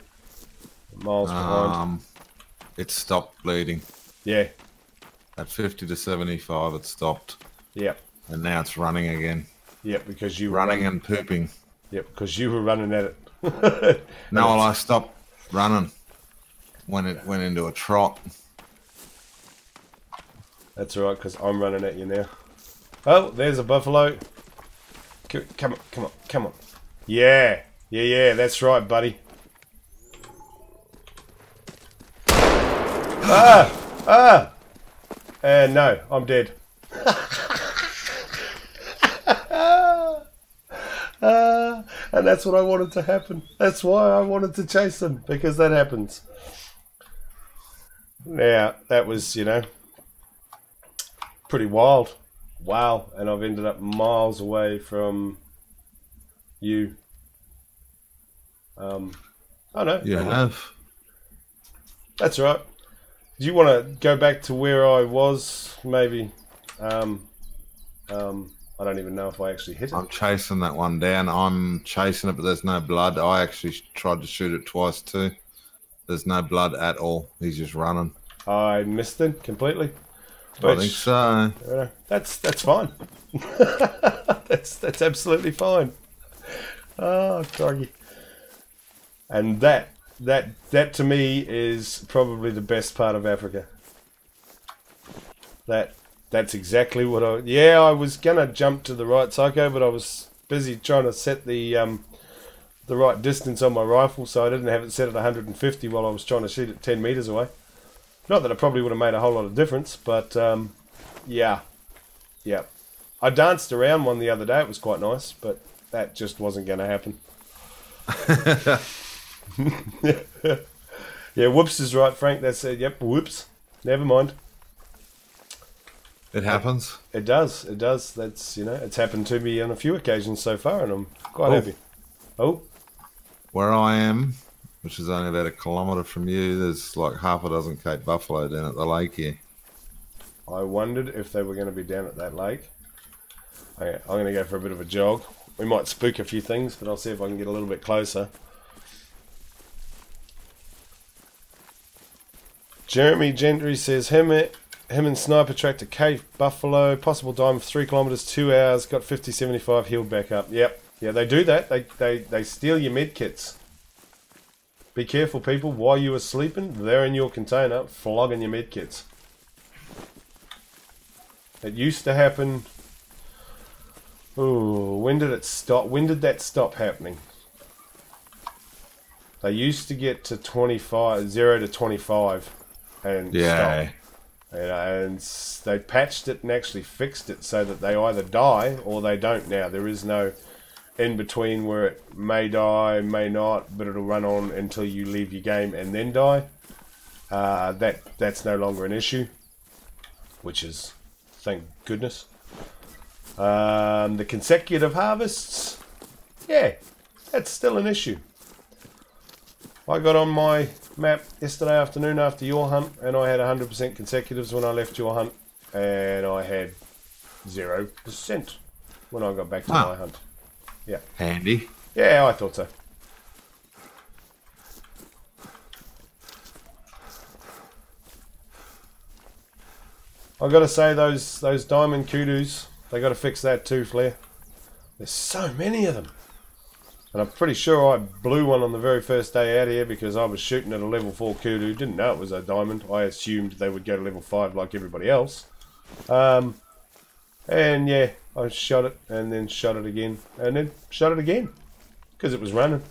Miles behind. It stopped bleeding. Yeah. At 50 to 75, it stopped. Yep. And now it's running again. Yep, because you were Running and pooping. Yep, because you were running at it. No, well, I stopped running when it went into a trot. That's alright, because I'm running at you now. Oh, there's a buffalo. Come on, come on, come on. Yeah, yeah, that's right, buddy. And no, I'm dead. And that's what I wanted to happen. That's why I wanted to chase them, because that happens. Now, that was, pretty wild. Wow. And I've ended up miles away from you. Oh no. You have. That's right. Do you want to go back to where I was? Maybe. I don't even know if I actually hit it. I'm chasing that one down. I'm chasing it, but there's no blood. I actually tried to shoot it twice too. There's no blood at all. He's just running. I missed him completely. I think so. That's fine. that's absolutely fine. Oh, crikey. And that to me is probably the best part of Africa. That's exactly what I was gonna jump to the right psycho, but I was busy trying to set the right distance on my rifle, so I didn't have it set at 150 while I was trying to shoot it 10 meters away. Not that it probably would have made a whole lot of difference, but yeah. I danced around one the other day. It was quite nice, but that just wasn't going to happen. Yeah, whoops is right, Frank. That's it. Yep, whoops. Never mind. It happens. It does. It does. That's, it's happened to me on a few occasions so far, and I'm quite happy. Oh. Where I am, which is only about 1 kilometre from you, there's like half a dozen Cape buffalo down at the lake here. I wondered if they were going to be down at that lake. Okay, I'm going to go for a bit of a jog. We might spook a few things, but I'll see if I can get a little bit closer. Jeremy Gentry says, him and Sniper tracked a Cape buffalo, possible diamond for 3 kilometres, 2 hours, got 50-75, healed back up. Yep. Yeah, they do that. They steal your med kits. Be careful, people. While you were sleeping, they're in your container, flogging your med kits. It used to happen. Oh, when did it stop? When did that stop happening? They used to get to 25, 0 to 25, and stop. And they patched it and actually fixed it so that they either die or they don't now. There is no in between where it may die, may not, but it'll run on until you leave your game and then die. That's no longer an issue, which is, thank goodness. The consecutive harvests, yeah, that's still an issue. I got on my map yesterday afternoon after your hunt, and I had 100% consecutives when I left your hunt, and I had 0% when I got back to my hunt. Yeah. Handy. Yeah, I thought so. I got to say, those diamond kudus, they got to fix that too, Flair. There's so many of them. And I'm pretty sure I blew one on the very first day out here because I was shooting at a level 4 kudu. Didn't know it was a diamond. I assumed they would go to level 5 like everybody else. And yeah, I shot it and then shot it again and then shot it again because it was running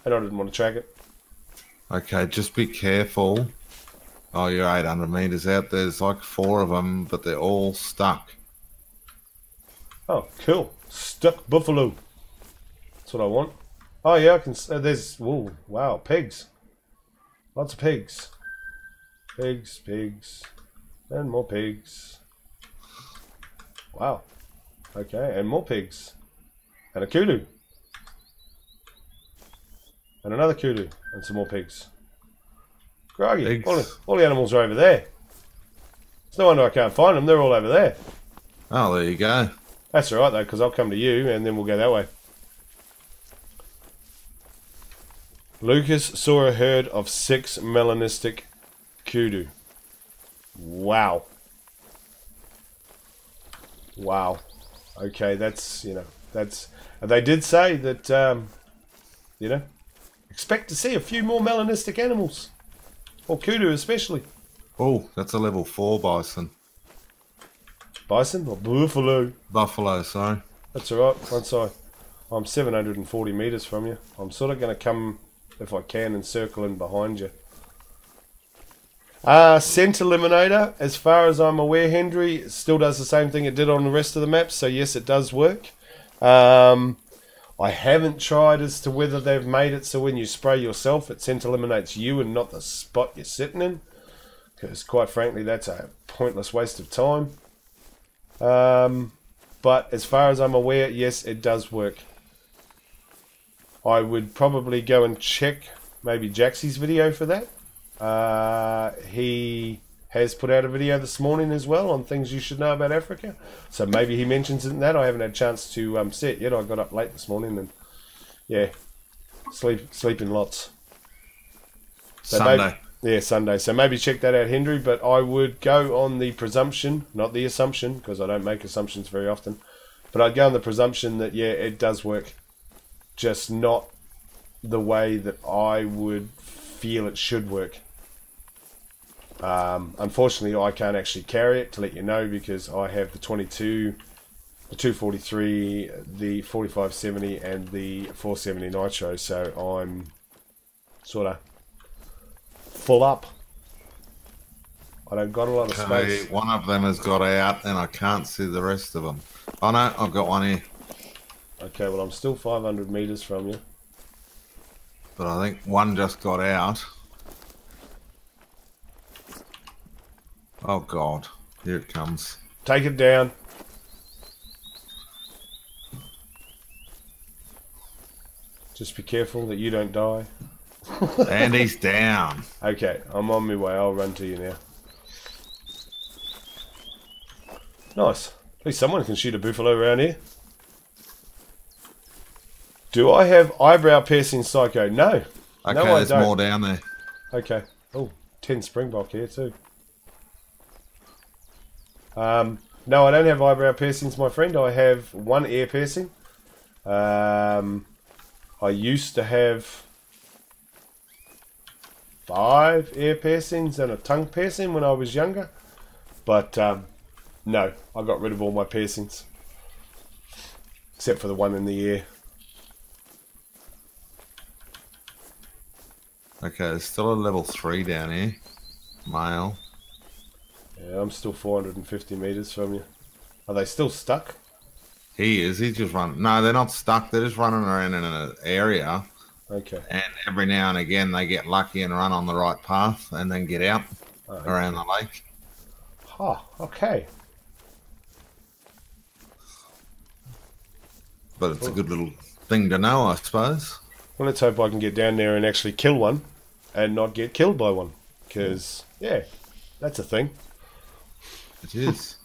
and I didn't want to track it. Okay, just be careful. Oh, you're 800 meters out. There's like 4 of them, but they're all stuck. Oh, cool. Stuck buffalo. That's what I want. Oh yeah, I can. There's. Whoa, wow, pigs. Lots of pigs. Pigs, and more pigs. Wow. Okay, and more pigs, and a kudu, and another kudu, and some more pigs. Groggy. All the animals are over there. It's no wonder I can't find them. They're all over there. Oh, there you go. That's all right though, because I'll come to you, and then we'll go that way. Lucas saw a herd of 6 melanistic kudu. Wow. Wow. Okay, that's, that's... They did say that, expect to see a few more melanistic animals. Or kudu especially. Oh, that's a level 4 bison. Bison or buffalo? Buffalo, sorry. That's alright. I'm 740 meters from you. I'm sort of going to come... if I can, and circle in behind you. Scent Eliminator, as far as I'm aware, Hendry, it still does the same thing it did on the rest of the maps, so yes, it does work. I haven't tried as to whether they've made it so when you spray yourself, it scent eliminates you and not the spot you're sitting in, because quite frankly, that's a pointless waste of time. But as far as I'm aware, yes, it does work. I would probably go and check maybe Jaxie's video for that. He has put out a video this morning as well on things you should know about Africa. So maybe he mentions it in that. I haven't had a chance to see it yet. I got up late this morning and, yeah, sleeping lots. So Sunday. Yeah, Sunday. So maybe check that out, Hendry. But I would go on the presumption, not the assumption, because I don't make assumptions very often. But I'd go on the presumption that, yeah, it does work. Just not the way that I would feel it should work. Unfortunately, I can't actually carry it, to let you know, because I have the 22, the 243, the 4570, and the 470 Nitro. So I'm sort of full up. I don't got a lot of space. One of them has got out, and I can't see the rest of them. Oh no, I've got one here. Okay, well, I'm still 500 meters from you. But I think one just got out. Oh God, here it comes. Take it down. Just be careful that you don't die. And he's down. Okay, I'm on my way. I'll run to you now. Nice. At least someone can shoot a buffalo around here. Do I have eyebrow piercing psycho? No. Okay, no, there's more down there. Okay. Oh, 10 springbok here too. No, I don't have eyebrow piercings, my friend. I have one ear piercing. I used to have 5 ear piercings and a tongue piercing when I was younger. But no, I got rid of all my piercings. Except for the one in the ear. Okay, there's still a level 3 down here. Male. Yeah, I'm still 450 meters from you. Are they still stuck? He is. He's just running. No, they're not stuck. They're just running around in an area. Okay. And every now and again, they get lucky and run on the right path and then get out around the lake. Huh, okay. But it's a good little thing to know, I suppose. Well, let's hope I can get down there and actually kill one and not get killed by one. Because, yeah, that's a thing. It is.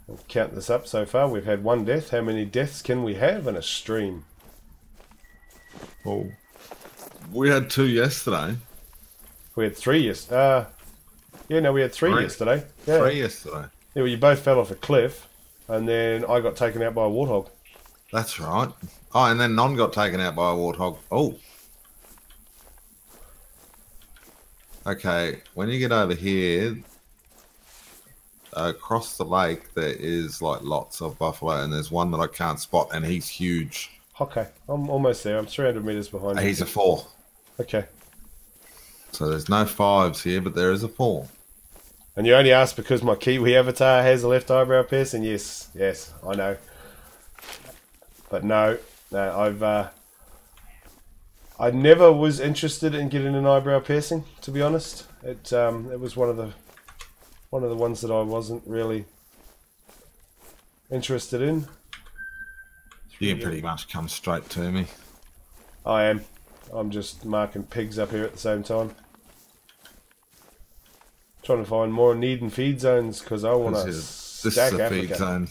I'll count this up so far. We've had 1 death. How many deaths can we have in a stream? Oh, we had 2 yesterday. We had 3 yesterday. Yeah, no, we had 3 yesterday. Yeah. 3 yesterday. Yeah, well, you both fell off a cliff, and then I got taken out by a warthog. That's right. Oh, and then Non got taken out by a warthog. Oh. Okay, when you get over here, across the lake, there is like lots of buffalo, and there's one that I can't spot, and he's huge. Okay, I'm almost there. I'm 300 meters behind you. He's a 4. Okay. So there's no 5s here, but there is a 4. And you only asked because my Kiwi avatar has a left eyebrow piercing? Yes, yes, I know. But no, I never was interested in getting an eyebrow piercing, to be honest. It was one of the ones that I wasn't really interested in. You pretty much come straight to me. I am. I'm just marking pigs up here at the same time. Trying to find more need and feed zones because I want to stack Africa. Feed zone.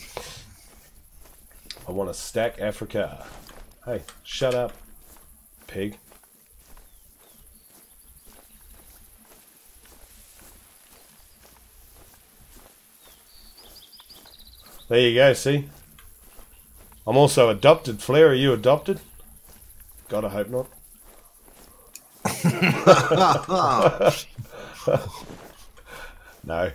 I want to stack Africa. Hey, shut up, pig. There you go, see? I'm also adopted. Flair, are you adopted? God, I hope not. No.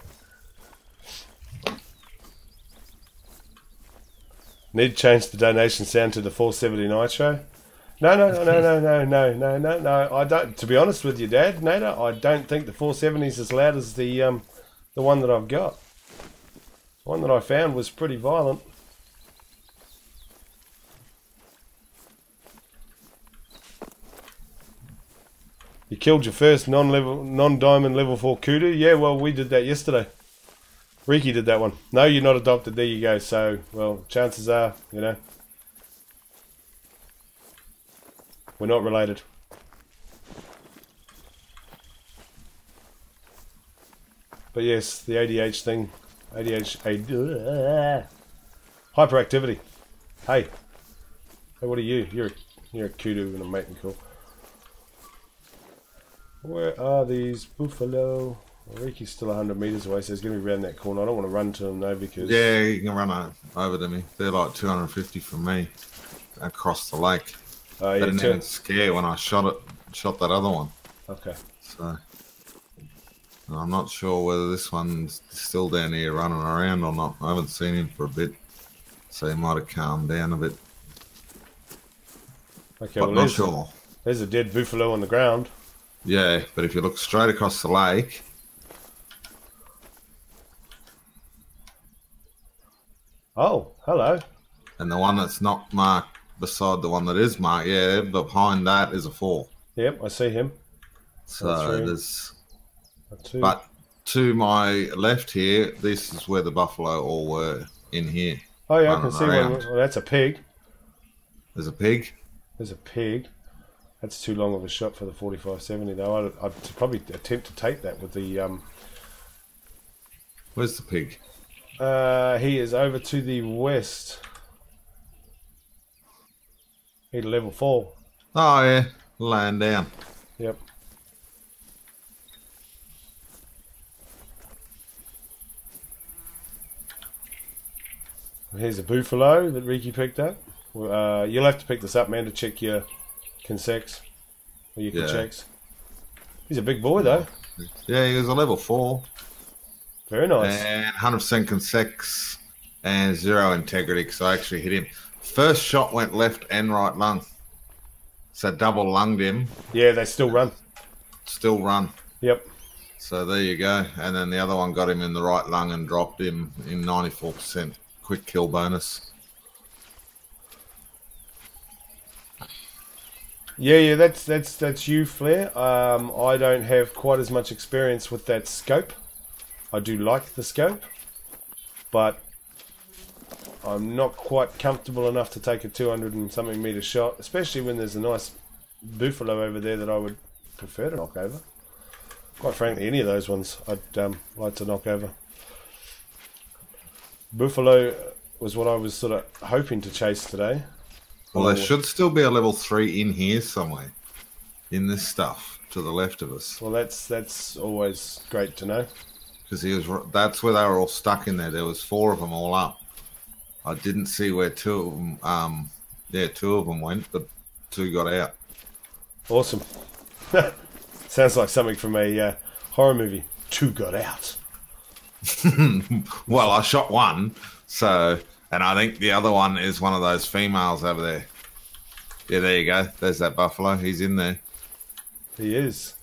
Need to change the donation sound to the 470 Nitro? No. I don't. To be honest with you, Dad, Nada, I don't think the 470 is as loud as the one that I've got. The one that I found was pretty violent. You killed your first non-diamond level 4 kudu? Yeah, well, we did that yesterday. Riki did that one. No, you're not adopted. There you go. So, well, chances are, you know, we're not related. But yes, the ADH thing. Hyperactivity. Hey, what are you? You're a kudu and a mating call. Where are these buffalo? Well, Riki's still 100 meters away, so he's going to be around that corner. I don't want to run to him though because Yeah, you can run over to me. They're like 250 from me across the lake. yeah, They didn't even scare when I shot that other one. Okay. So I'm not sure whether this one's still down here running around or not. I haven't seen him for a bit, so he might have calmed down a bit. Okay, but well, not sure. There's a dead buffalo on the ground. Yeah, but if you look straight across the lake. Oh, hello. And the one that's not marked beside the one that is marked, yeah, behind that is a 4. Yep, I see him. So there's... Two. But to my left here, this is where the buffalo all were in here. Oh yeah, I can see one. Well, that's a pig. There's a pig? There's a pig. That's too long of a shot for the 45-70 though. I'd probably attempt to take that with the... Where's the pig? He is over to the west. He's level 4. Oh yeah, laying down. Yep. Here's a buffalo that Riki picked up. You'll have to pick this up, man, to check your consecs or your checks. He's a big boy, though. Yeah, he was a level 4. Very nice. And 100% consecs and 0 integrity, because I actually hit him. First shot went left and right lung. So double lunged him. Yeah, they still run. Still run. Yep. So there you go. And then the other one got him in the right lung and dropped him in 94%. Quick kill bonus. Yeah, that's you, Flair. I don't have quite as much experience with that scope. I do like the scope, but I'm not quite comfortable enough to take a 200 and something meter shot, especially when there's a nice buffalo over there that I would prefer to knock over. Quite frankly, any of those ones I'd like to knock over. Buffalo was what I was sort of hoping to chase today. Well, there should still be a level 3 in here somewhere, in this stuff to the left of us. Well, that's always great to know. Because that's where they were all stuck in there. There was 4 of them all up. I didn't see where 2 of them, 2 of them went, but 2 got out. Awesome. Sounds like something from a horror movie. 2 got out. Well, I shot 1, so... And I think the other one is one of those females over there. Yeah, there you go. There's that buffalo. He's in there. He is.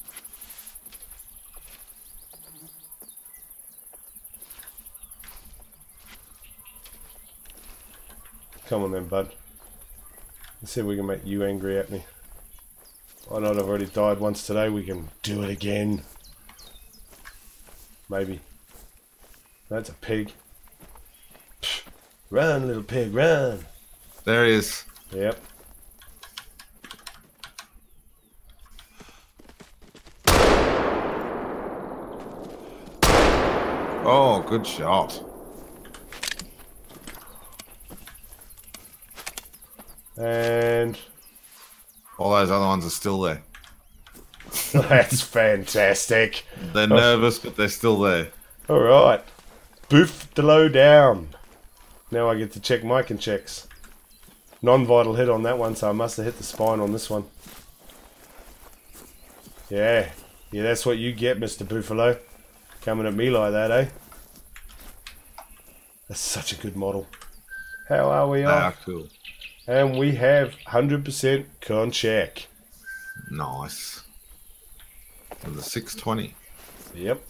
Come on then, bud. Let's see if we can make you angry at me. I know I've already died once today. We can do it again. Maybe. That's a pig. Pfft. Run, little pig, run. There he is. Yep. Oh, good shot. And all those other ones are still there. that's fantastic. They're nervous, but they're still there. All right. Boof the low down. Now I get to check my checks. Non-vital hit on that one, so I must have hit the spine on this one. Yeah. Yeah, that's what you get, Mr. Buffalo. Coming at me like that, eh? That's such a good model. How are we off? Cool. And we have 100% con check. Nice. With a 620. Yep.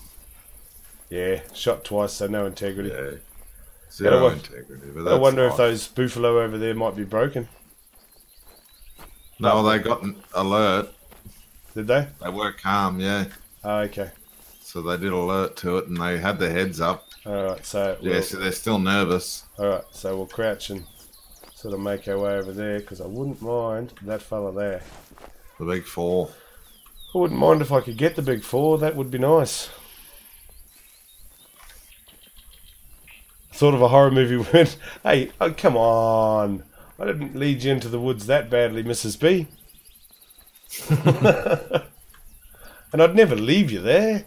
Yeah, shot twice, so no integrity. Yeah. 0 integrity. But I wonder if those buffalo over there might be broken. No, they got an alert. Did they? They were calm, yeah. Oh, okay. So they did alert to it, and they had their heads up. Alright, so... Yeah, so they're still nervous. Alright, so we'll crouch and sort of make our way over there, because I wouldn't mind that fella there. The big 4. I wouldn't mind if I could get the big 4, that would be nice. Sort of a horror movie when... Hey, oh, come on. I didn't lead you into the woods that badly, Mrs. B. And I'd never leave you there.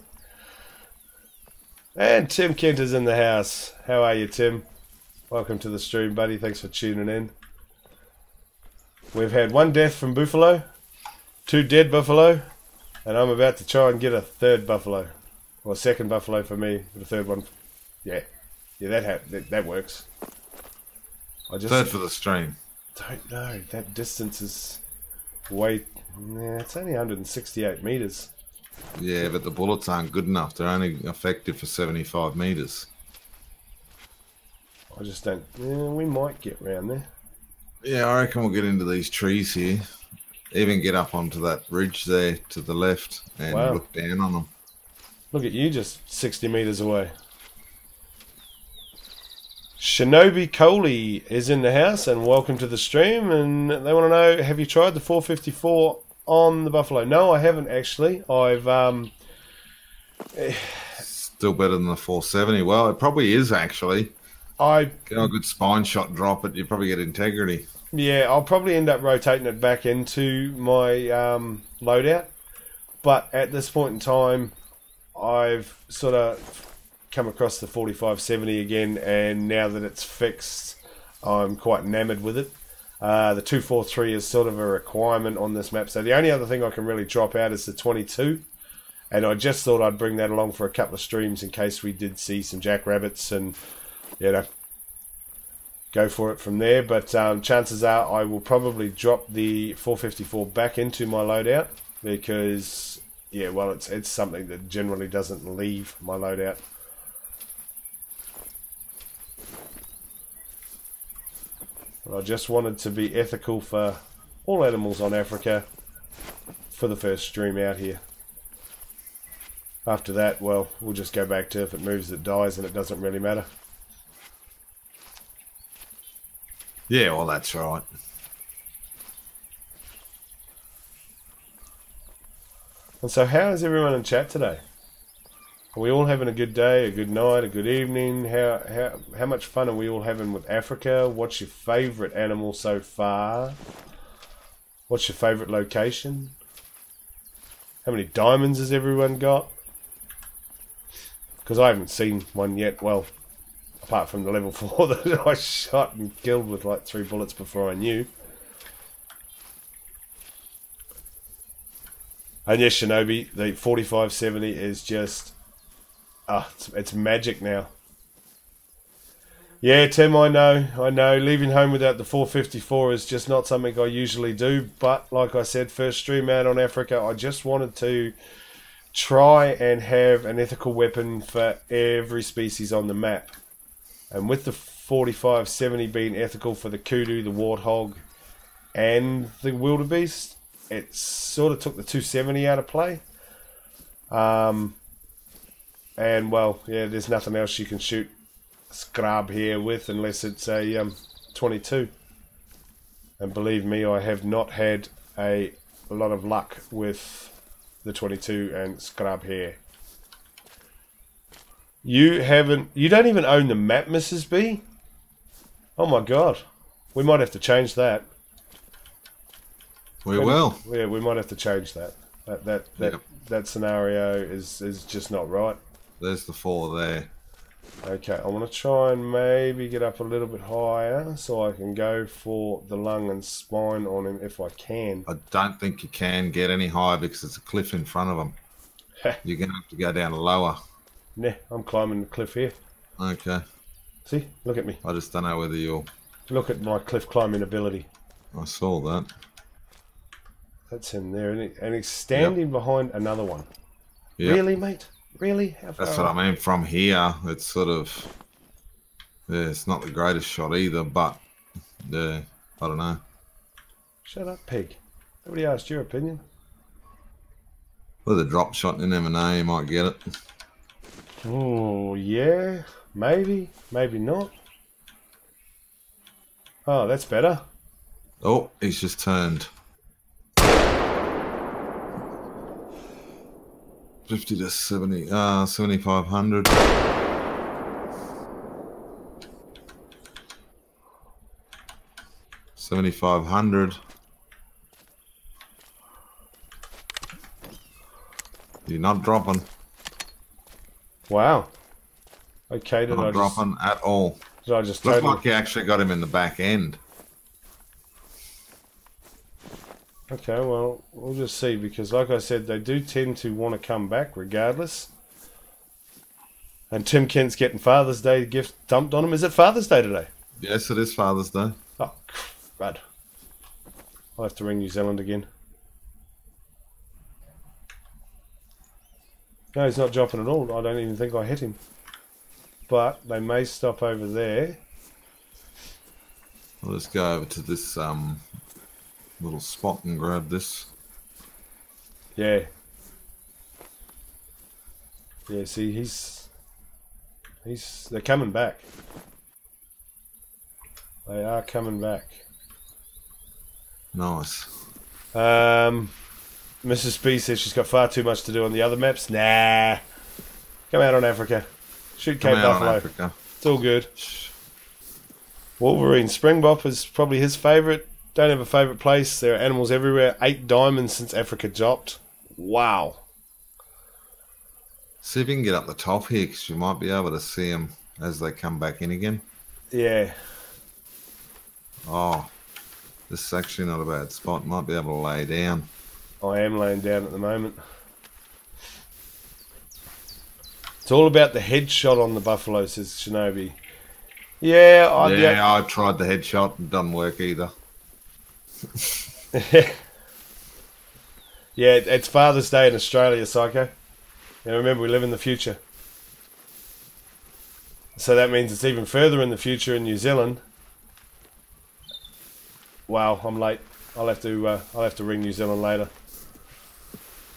And Tim Kent is in the house. How are you, Tim? Welcome to the stream, buddy. Thanks for tuning in. We've had 1 death from buffalo, 2 dead buffalo, and I'm about to try and get a 3rd buffalo. Or a 2nd buffalo for me, but a 3rd one. Yeah, that works. I just 3rd for the stream. Don't know. That distance is way... Nah, it's only 168 metres. Yeah, but the bullets aren't good enough. They're only effective for 75 metres. I just don't... Yeah, we might get round there. Yeah, I reckon we'll get into these trees here. Even get up onto that ridge there to the left and look down on them. Look at you, just 60 metres away. Shinobi Coley is in the house and welcome to the stream. And they want to know, have you tried the 454 on the buffalo? No, I haven't actually. I've still better than the 470. Well, it probably is actually. Get a good spine shot, drop it. You probably get integrity. Yeah, I'll probably end up rotating it back into my loadout. But at this point in time, I've sort of come across the 4570 again, and now that it's fixed, I'm quite enamored with it. The 243 is sort of a requirement on this map, so the only other thing I can really drop out is the 22, and I just thought I'd bring that along for a couple of streams in case we did see some jackrabbits and, you know, go for it from there. But chances are I will probably drop the 454 back into my loadout because, yeah, well, it's something that generally doesn't leave my loadout. I just wanted to be ethical for all animals on Africa for the first stream out here. After that, well, we'll just go back to if it moves, it dies, and it doesn't really matter. Yeah, well, that's right. And so how is everyone in chat today? Are we all having a good day, a good night, a good evening? How much fun are we all having with Africa? What's your favourite animal so far? What's your favourite location? How many diamonds has everyone got? Because I haven't seen one yet. Well, apart from the level 4 that I shot and killed with like 3 bullets before I knew. And yes, Shinobi, the 4570 is just... it's magic now. Yeah, Tim, I know. Leaving home without the 454 is just not something I usually do. But like I said, first stream out on Africa, I just wanted to try and have an ethical weapon for every species on the map. And with the 4570 being ethical for the kudu, the warthog, and the wildebeest, it sort of took the 270 out of play. And, well, yeah, there's nothing else you can shoot scrub here with unless it's a 22. And believe me, I have not had a lot of luck with the 22 and scrub here. You don't even own the map, Mrs. B? Oh my god. We might have to change that. We will. Yeah, we might have to change that. That scenario is just not right. There's the 4 there. Okay, I want to try and maybe get up a little bit higher so I can go for the lung and spine on him if I can. I don't think you can get any higher because there's a cliff in front of him. You're going to have to go down lower. Nah, I'm climbing the cliff here. Okay. See? Look at me. I just don't know whether you'll... Look at my cliff climbing ability. I saw that. That's him there, and he's standing behind another one. Yep. Really, mate? Really? How far? That's what I mean. From here, it's sort of... Yeah, it's not the greatest shot either, but... Yeah, I don't know. Shut up, pig. Nobody asked your opinion. With a drop shot, you never know, you might get it. Oh, yeah. Maybe. Maybe not. Oh, that's better. Oh, he's just turned. 50 to 70, 7,500. $7,500. You're not dropping. Wow. Okay, Not dropping at all. Did I just Looks like you actually got him in the back end. Okay, well, we'll just see, because like I said, they do tend to want to come back regardless. And Tim Kent's getting Father's Day gift dumped on him. Is it Father's Day today? Yes, it is Father's Day. Oh, crud. I'll have to ring New Zealand again. No, he's not dropping at all. I don't even think I hit him. But they may stop over there. I'll just go over to this little spot and grab this. Yeah. Yeah, see, they're coming back. They are coming back. Nice. Mrs. B says she's got far too much to do on the other maps. Nah. Come out on Africa. Shoot Cape Buffalo. It's all good. Wolverine. Springbok is probably his favourite. Don't have a favourite place. There are animals everywhere. 8 diamonds since Africa dropped. Wow. See if you can get up the top here, because you might be able to see them as they come back in again. Yeah. Oh, this is actually not a bad spot. Might be able to lay down. I am laying down at the moment. It's all about the headshot on the buffalo, says Shinobi. Yeah, I tried the headshot and it doesn't work either. Yeah, it's Father's Day in Australia, Psycho. And remember, we live in the future. So that means it's even further in the future in New Zealand. Wow, I'm late. I'll have to ring New Zealand later.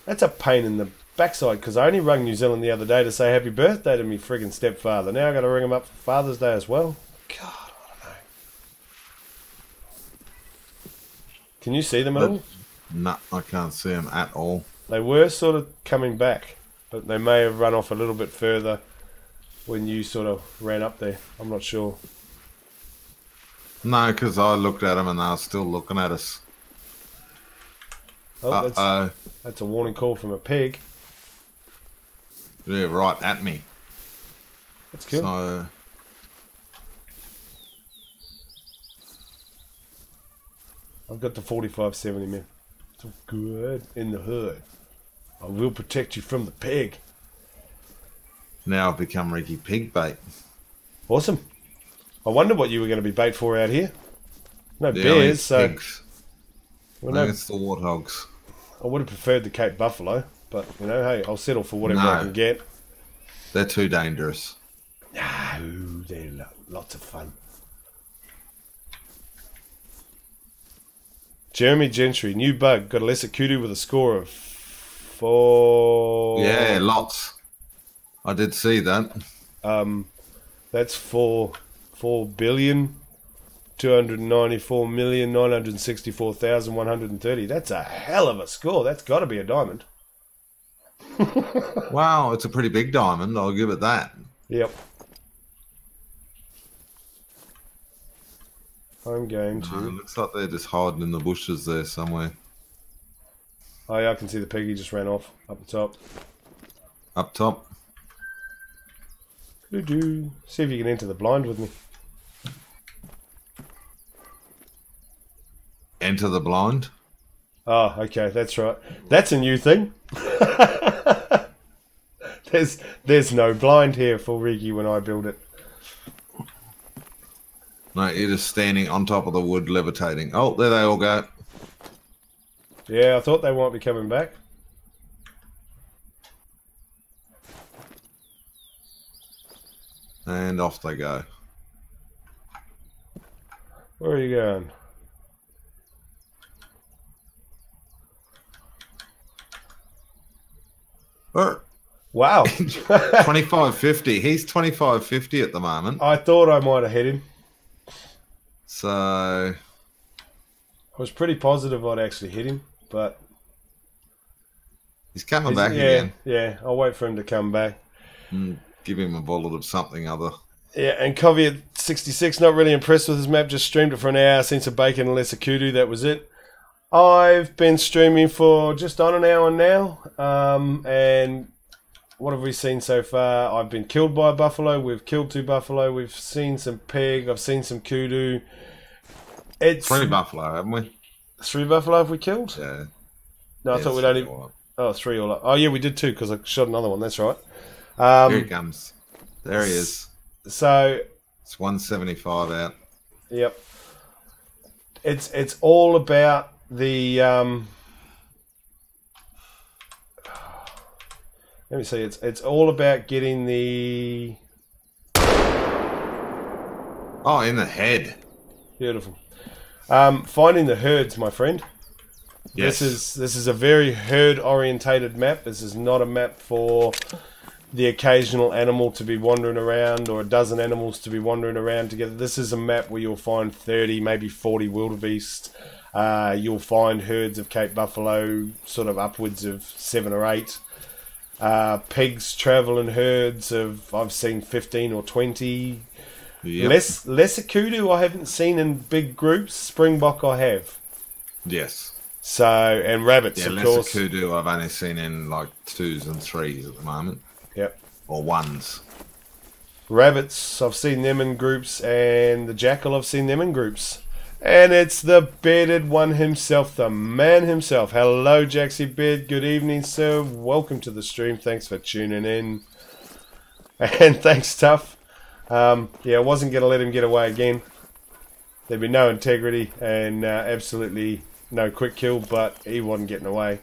That's a pain in the backside, because I only rang New Zealand the other day to say happy birthday to me friggin' stepfather. Now I got to ring him up for Father's Day as well. God, I don't know. Can you see them at all? No, I can't see them at all. They were sort of coming back, but they may have run off a little bit further when you sort of ran up there. I'm not sure. No, because I looked at them and they were still looking at us. Oh, that's a warning call from a pig. Yeah, right at me. That's cool. So, I've got the 45-70, man. It's all good in the hood. I will protect you from the pig. now I've become Ricky Pig bait. Awesome. I wonder what you were going to be bait for out here. No Yeah, bears, so... pigs. Well, No, no, it's the warthogs. I would have preferred the Cape Buffalo, but, you know, hey, I'll settle for whatever I No. can get. They're too dangerous. No, they're lots of fun. Jeremy Gentry, new bug. Got a lesser kudu with a score of 4... Yeah, lots. I did see that. That's 4,294,964,130. That's a hell of a score. That's got to be a diamond. Wow, it's a pretty big diamond. I'll give it that. Yep. I'm going It to... looks like they're just hiding in the bushes there somewhere. Oh, yeah, I can see the piggy just ran off up the top. Up top. Doo-doo. See if you can enter the blind with me. Enter the blind. Oh, okay, that's right. That's a new thing. There's no blind here for Riki when I build it. No, you're just standing on top of the wood levitating. Oh, there they all go. Yeah, I thought they might be coming back. And off they go. Where are you going? Wow. 25.50. He's 25.50 at the moment. I thought I might have hit him. So I was pretty positive I'd actually hit him, but... he's coming back again. Yeah, I'll wait for him to come back. Give him a bullet of something other. Yeah, and Covey at 66, not really impressed with his map, just streamed it for an hour, seen some bacon and less a kudu, that was it. I've been streaming for just on an hour now, and what have we seen so far? I've been killed by a buffalo. We've killed 2 buffalo. We've seen some pig. I've seen some kudu. It's 3 buffalo, haven't we? 3 buffalo have we killed? Yeah. No, I thought we'd only... Oh, 3 all up. Oh, yeah, we did 2 because I shot another one. That's right. Here he comes. There he is. So... It's 175 out. Yep. It's all about the... Let me see. It's all about getting the... Oh, in the head. Beautiful. Finding the herds, my friend. Yes. This is a very herd orientated map. This is not a map for the occasional animal to be wandering around or a dozen animals to be wandering around together. This is a map where you'll find 30, maybe 40 wildebeest. You'll find herds of Cape buffalo, sort of upwards of 7 or 8. Pigs travel in herds of, I've seen 15 or 20. Yep. Lesser kudu I haven't seen in big groups. Springbok I have. Yes. So, and rabbits, of course. Lesser kudu I've only seen in like 2s and 3s at the moment. Yep. Or 1s. Rabbits, I've seen them in groups, and the jackal, I've seen them in groups. And it's the bearded one himself, the man himself. Hello, Jaxie Beard. Good evening, sir. Welcome to the stream. Thanks for tuning in. And thanks, Tough. Yeah, I wasn't going to let him get away again. There'd be no integrity and absolutely no quick kill, but he wasn't getting away.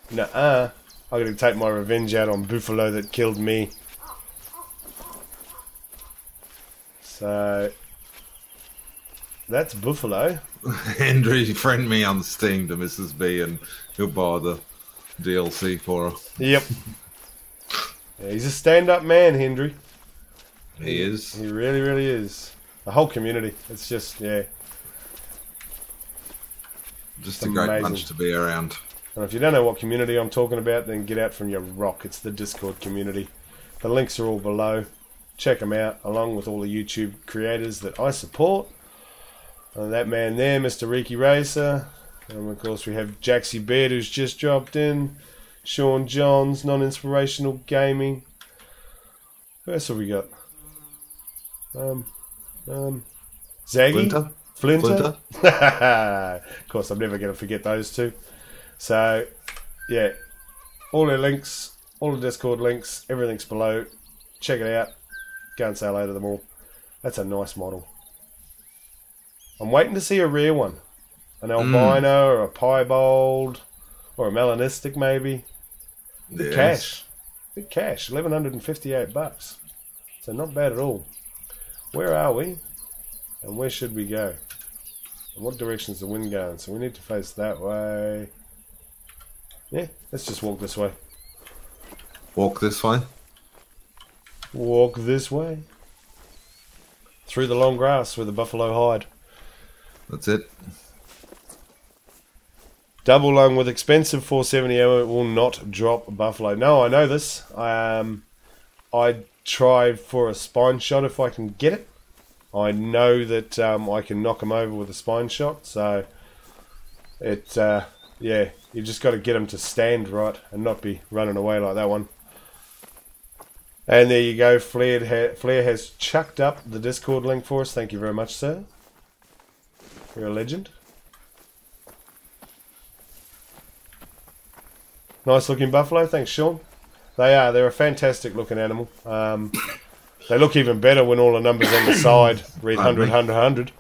Nuh-uh. I'm going to take my revenge out on Buffalo that killed me. So, that's Buffalo. Hendry, friend me on Steam to Mrs. B and he'll buy the DLC for her. Yep. Yeah, he's a stand-up man, Hendry. He is. He really, really is. The whole community. It's just, yeah. Just a great bunch to be around. And if you don't know what community I'm talking about, then get out from your rock. It's the Discord community. The links are all below. Check them out, along with all the YouTube creators that I support. And that man there, Mr. Riki Racer. And of course we have Jaxie Beard, who's just dropped in. Sean Johns, Non-Inspirational Gaming. Who else have we got? Zaggy? Flinter? Of course, I'm never going to forget those 2. So, yeah, all their links, all the Discord links, everything's below. Check it out. Go and say hello to them all. That's a nice model. I'm waiting to see a rare one. An albino or a piebald or a melanistic maybe. Big cash. Big cash. $1,158. So not bad at all. Where are we? And where should we go? And what direction's the wind going? So we need to face that way. Yeah, let's just walk this way. Walk this way? Walk this way. Through the long grass where the buffalo hide. That's it. Double lung with expensive 470 ammo will not drop buffalo. No, I know this. I'd try for a spine shot if I can get it. I know that I can knock him over with a spine shot. So, yeah, you just got to get him to stand right and not be running away like that one. And there you go. Flair has chucked up the Discord link for us. Thank you very much, sir. You're a legend. Nice looking buffalo. Thanks, Sean. They are. They're a fantastic looking animal. They look even better when all the numbers on the side read 100, 100, 100.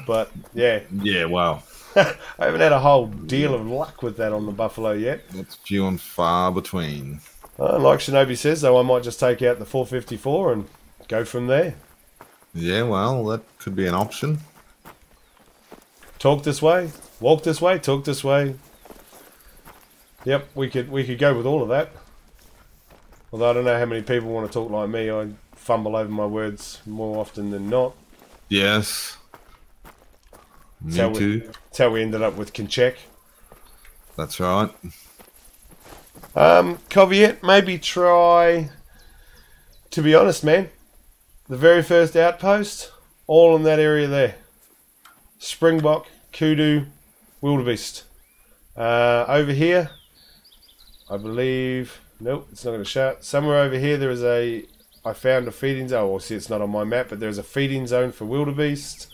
But, yeah. Yeah, wow. I haven't had a whole deal of luck with that on the buffalo yet. That's few and far between. Like Shinobi says, though, I might just take out the 454 and go from there. Yeah, well, that could be an option. Talk this way, walk this way, talk this way. Yep, we could go with all of that. Although I don't know how many people want to talk like me. I fumble over my words more often than not. Yes. Me too. That's how we ended up with Kinchek. That's right. Caveat, maybe try, to be honest, man, the very first outpost, all in that area there. Springbok, kudu, wildebeest. Over here, I believe... Nope, it's not going to show it. Somewhere over here there is a... I found a feeding zone. Well, see, it's not on my map, but there's a feeding zone for wildebeest.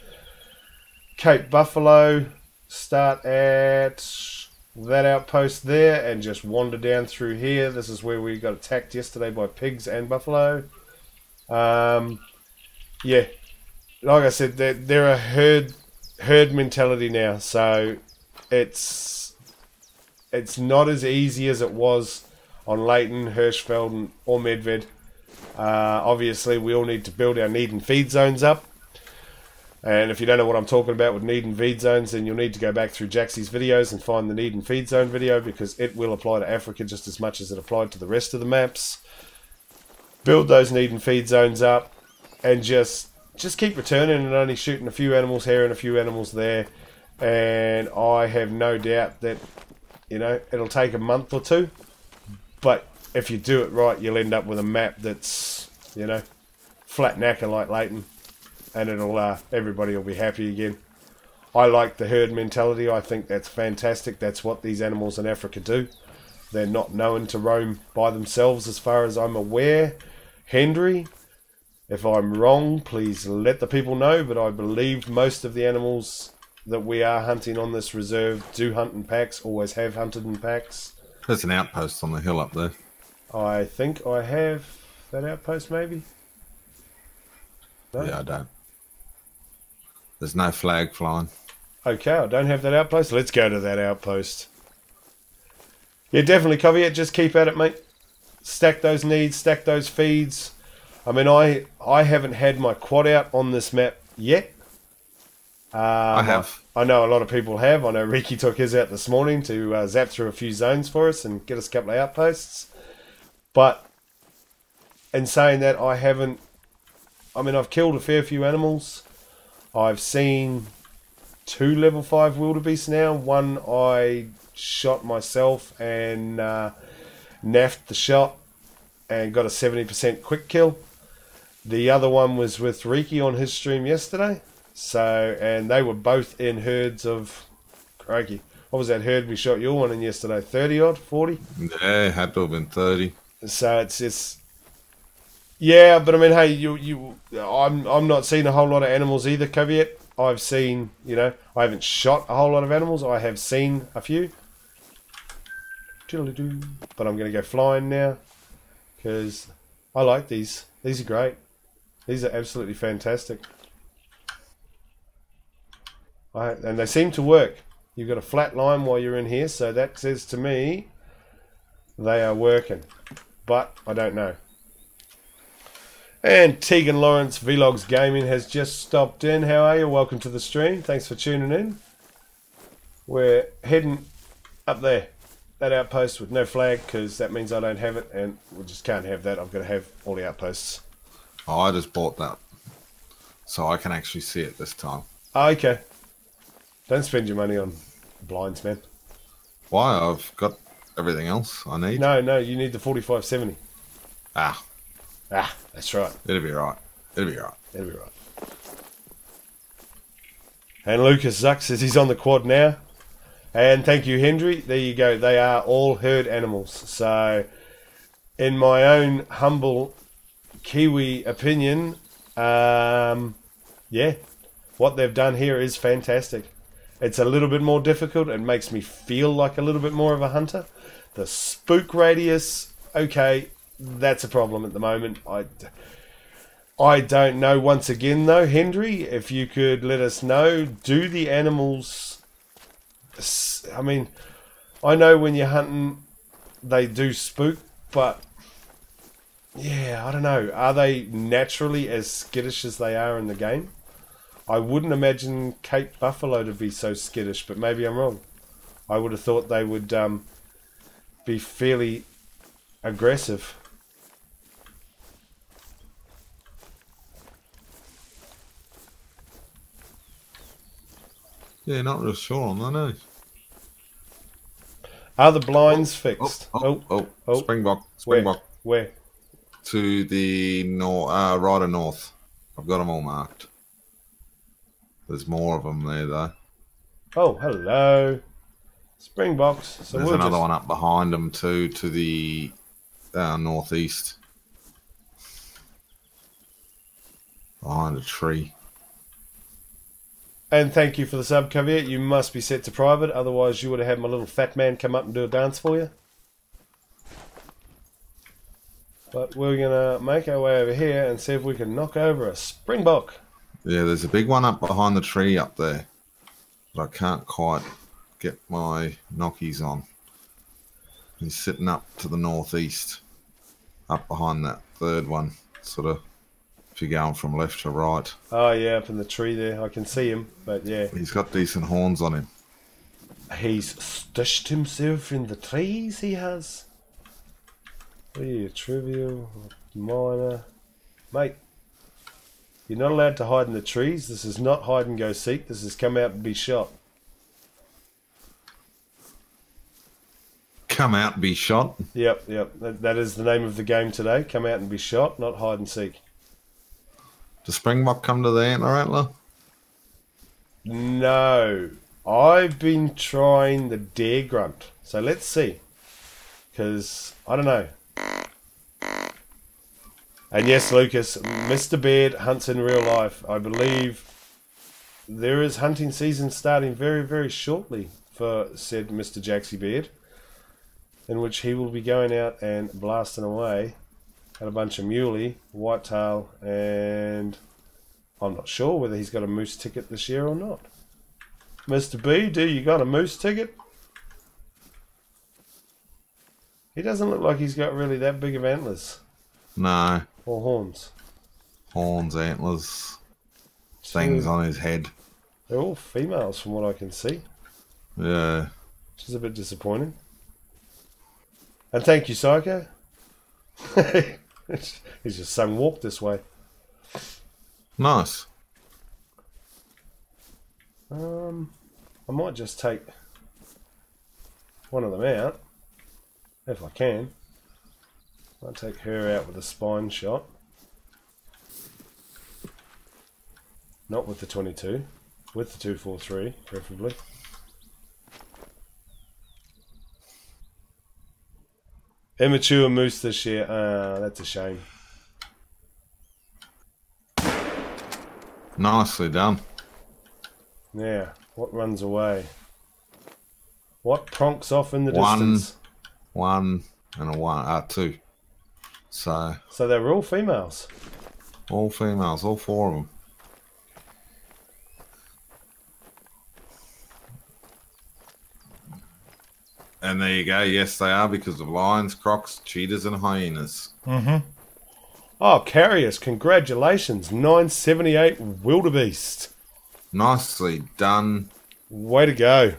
Cape Buffalo. Start at that outpost there and just wander down through here. This is where we got attacked yesterday by pigs and buffalo. Yeah, like I said, they're a herd mentality now, so it's not as easy as it was on Leighton, Hirschfeld, or Medved. Obviously, we all need to build our need and feed zones up. And if you don't know what I'm talking about with need and feed zones, then you'll need to go back through Jaxie's videos and find the need and feed zone video, because it will apply to Africa just as much as it applied to the rest of the maps. Build those need and feed zones up, and just keep returning and only shooting a few animals here and a few animals there. And I have no doubt that, you know, it'll take a month or two, but if you do it right, you'll end up with a map that's, you know, flat knacker like Leighton. And it'll everybody will be happy again. I like the herd mentality. I think that's fantastic. That's what these animals in Africa do. They're not known to roam by themselves as far as I'm aware. Henry, if I'm wrong, please let the people know, but I believe most of the animals that we are hunting on this reserve do hunt in packs, always have hunted in packs. There's an outpost on the hill up there. I think I have that outpost, maybe? No? Yeah, I don't. There's no flag flying. Okay, I don't have that outpost. Let's go to that outpost. Yeah, definitely cover it. Just keep at it, mate. Stack those needs, stack those feeds. I mean, I haven't had my quad out on this map yet. I have. I know a lot of people have. I know Riki took his out this morning to zap through a few zones for us and get us a couple of outposts. But in saying that, I haven't... I mean, I've killed a fair few animals. I've seen 2 level 5 wildebeest now. One I shot myself and naffed the shot and got a 70% quick kill. The other one was with Riki on his stream yesterday. So, and they were both in herds of... Crikey. What was that herd we shot your one in yesterday? 30 odd? 40? Yeah, it had to have been 30. So it's yeah, but I mean, hey, I'm not seeing a whole lot of animals either, Caveat. I've seen, you know, I haven't shot a whole lot of animals. I have seen a few. But I'm going to go flying now, because I like these. These are great. These are absolutely fantastic. And they seem to work. You've got a flat line while you're in here, so that says to me they are working. But I don't know. And Tegan Lawrence Vlogs Gaming has just stopped in. How are you? Welcome to the stream. Thanks for tuning in. We're heading up there. That outpost with no flag, because that means I don't have it, and we just can't have that. I've got to have all the outposts. Oh, I just bought that, so I can actually see it this time. Oh, okay. Don't spend your money on blinds, man. Why? I've got everything else I need. No, you need the 4570. Ah, That's right. it'll be right. It'll be right. It'll be right. And Lucas Zuck says he's on the quad now. And thank you, Hendry. There you go. They are all herd animals. So, in my own humble Kiwi opinion, yeah, what they've done here is fantastic. It's a little bit more difficult. It makes me feel like a little bit more of a hunter. The spook radius, okay, that's a problem at the moment. I don't know. Once again, though, Hendry, if you could let us know, do the animals... I mean, I know when you're hunting, they do spook, but... yeah, I don't know. Are they naturally as skittish as they are in the game? I wouldn't imagine Cape Buffalo to be so skittish, but maybe I'm wrong. I would have thought they would be fairly aggressive. Yeah, not real sure on that, eh? Are the blinds fixed? Oh, Springbok. Where? To the north, right or north. I've got them all marked. There's more of them there, though. Oh, hello. Springboks. So there's another one up behind them too, to the northeast. Behind a tree. And thank you for the sub, Caveat. You must be set to private, otherwise you would have had my little fat man come up and do a dance for you. But we're going to make our way over here and see if we can knock over a springbok. Yeah, there's a big one up behind the tree up there. But I can't quite get my knockies on. He's sitting up to the northeast. Up behind that third one. Sort of, if you're going from left to right. Oh, yeah, up in the tree there. I can see him, but yeah. He's got decent horns on him. He's stushed himself in the trees, he has. What are you, trivial, minor? Mate, you're not allowed to hide in the trees. This is not hide and go seek. This is come out and be shot. Come out and be shot? Yep. That is the name of the game today. Come out and be shot, not hide and seek. Does Springbok come to the antler? No. I've been trying the dare grunt. So let's see. Because, I don't know. And yes, Lucas, Mr. Beard hunts in real life. I believe there is hunting season starting very, very shortly for said Mr. Jaxie Beard, in which he will be going out and blasting away at a bunch of muley, whitetail, and I'm not sure whether he's got a moose ticket this year or not. Mr. B, do you got a moose ticket? He doesn't look like he's got really that big of antlers. No. Or horns. Horns, antlers, things on his head. They're all females from what I can see. Yeah. Which is a bit disappointing. And thank you, Psycho. He's just sung walk this way. Nice. I might just take one of them out, if I can. I'll take her out with a spine shot. Not with the 22, with the 243, preferably. Immature moose this year. That's a shame. Nicely done. Yeah, what runs away? What pronks off in the distance? One and a one, two. So they were all females. All females, all four of them. And there you go. Yes, they are, because of lions, crocs, cheetahs, and hyenas. Mm-hmm. Oh, Carriers, congratulations. 978 wildebeest. Nicely done. Way to go.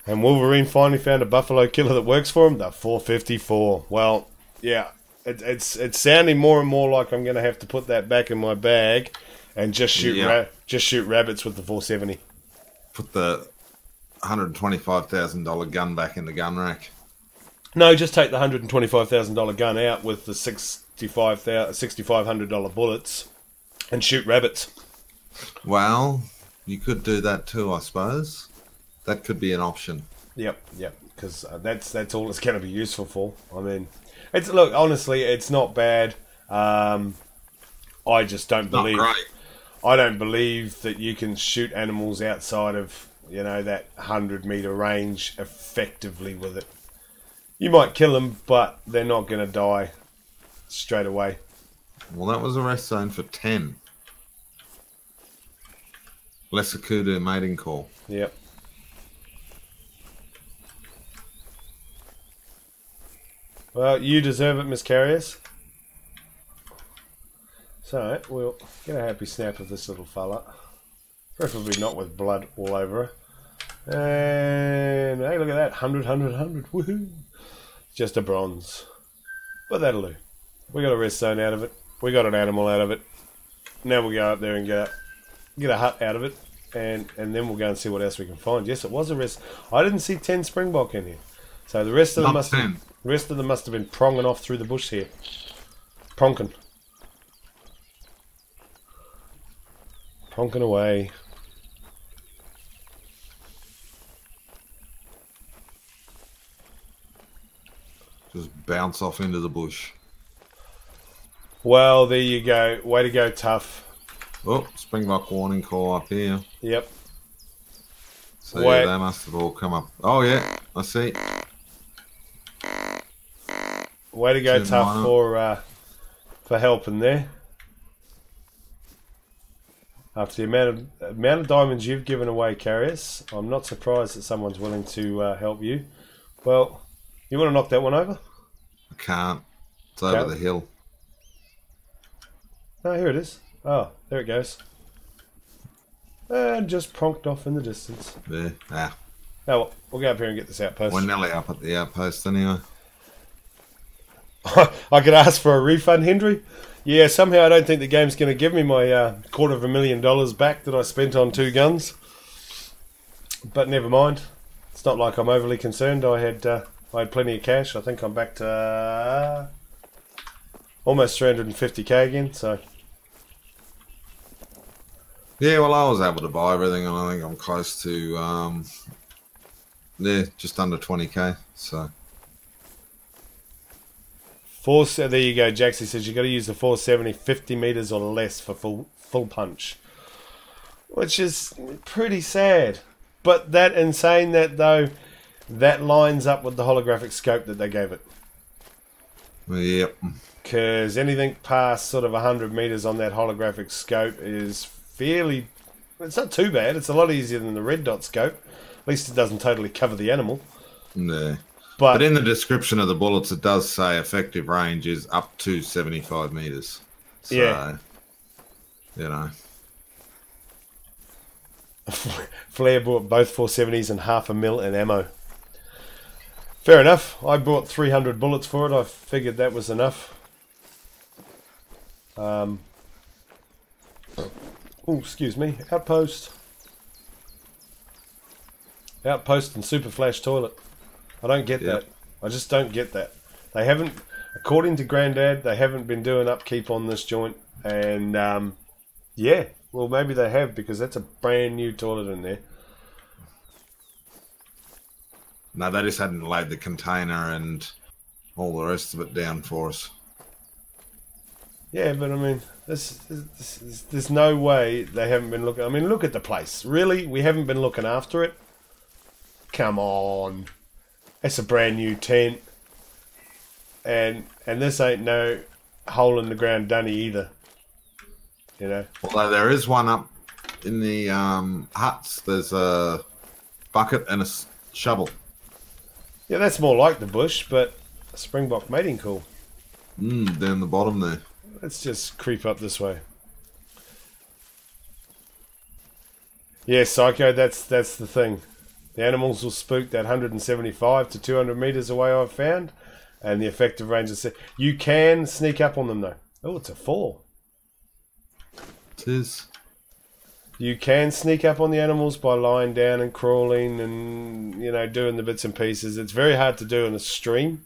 And Wolverine finally found a buffalo killer that works for him. The 454. Well, yeah, it's sounding more and more like I'm going to have to put that back in my bag and just shoot rabbits with the 470. Put the $125,000 gun back in the gun rack. No, just take the $125,000 gun out with the $6,500 bullets and shoot rabbits. Well, you could do that too, I suppose. That could be an option. Yep, because that's all it's going to be useful for. I mean, look, honestly, it's not bad. I just don't believe. Not great. I don't believe that you can shoot animals outside of, that 100-meter range effectively with it. You might kill them, but they're not going to die straight away. Well, that was a rest zone for 10. Lesser kudu mating call. Yep. Well, you deserve it, Miss Carriers. So, we'll get a happy snap of this little fella. Preferably not with blood all over her. And, hey, look at that. 100, 100, 100. Woohoo! Just a bronze. But that'll do. We got a rest zone out of it. We got an animal out of it. Now we'll go up there and get a hut out of it. And then we'll go and see what else we can find. Yes, it was a rest. I didn't see 10 springbok in here. So the rest of them must have been pronging off through the bush here. Pronking away. Just bounce off into the bush. Well, there you go. Way to go, tough. Oh, springbok warning call up here. Yep. So yeah, they must have all come up. Oh yeah, I see. Way to go, tough, for helping there. After the amount of diamonds you've given away, Carriers, I'm not surprised that someone's willing to help you. Well, you want to knock that one over? I can't. It's over the hill. Oh, here it is. Oh, there it goes. And just pronked off in the distance. There. Ah. Oh, well, we'll go up here and get this outpost. We're nearly up at the outpost anyway. I could ask for a refund, Hendry. Yeah, somehow I don't think the game's going to give me my $250,000 back that I spent on 2 guns. But never mind. It's not like I'm overly concerned. I had plenty of cash. I think I'm back to almost 350k again. So yeah, well, I was able to buy everything, and I think I'm close to just under 20k. So. There you go. Jaxie says you got to use the 470 50 meters or less for full punch, which is pretty sad. But in saying that though, that lines up with the holographic scope that they gave it. Yep. Because anything past sort of 100 meters on that holographic scope is fairly. It's not too bad. It's a lot easier than the red dot scope. At least it doesn't totally cover the animal. No. But in the description of the bullets, it does say effective range is up to 75 meters. So, yeah. You know. Flair bought both 470s and half a mil in ammo. Fair enough. I bought 300 bullets for it. I figured that was enough. Oh, excuse me. Outpost. Outpost and super flash toilet. I don't get that. I just don't get that. They haven't, according to Grandad, they haven't been doing upkeep on this joint. And, yeah, well, maybe they have because that's a brand new toilet in there. No, they just hadn't laid the container and all the rest of it down for us. Yeah, but I mean, there's no way they haven't been looking. I mean, look at the place. Really? We haven't been looking after it? Come on. It's a brand new tent, and this ain't no hole in the ground dunny either. You know. Although there is one up in the huts. There's a bucket and a shovel. Yeah, that's more like the bush, but a springbok mating call. Down the bottom there. Let's just creep up this way. Yeah, Psycho. That's the thing. The animals will spook that 175 to 200 meters away, I've found. And the effective range is... You can sneak up on them, though. Oh, it's a 4. It is. You can sneak up on the animals by lying down and crawling and, you know, doing the bits and pieces. It's very hard to do in a stream.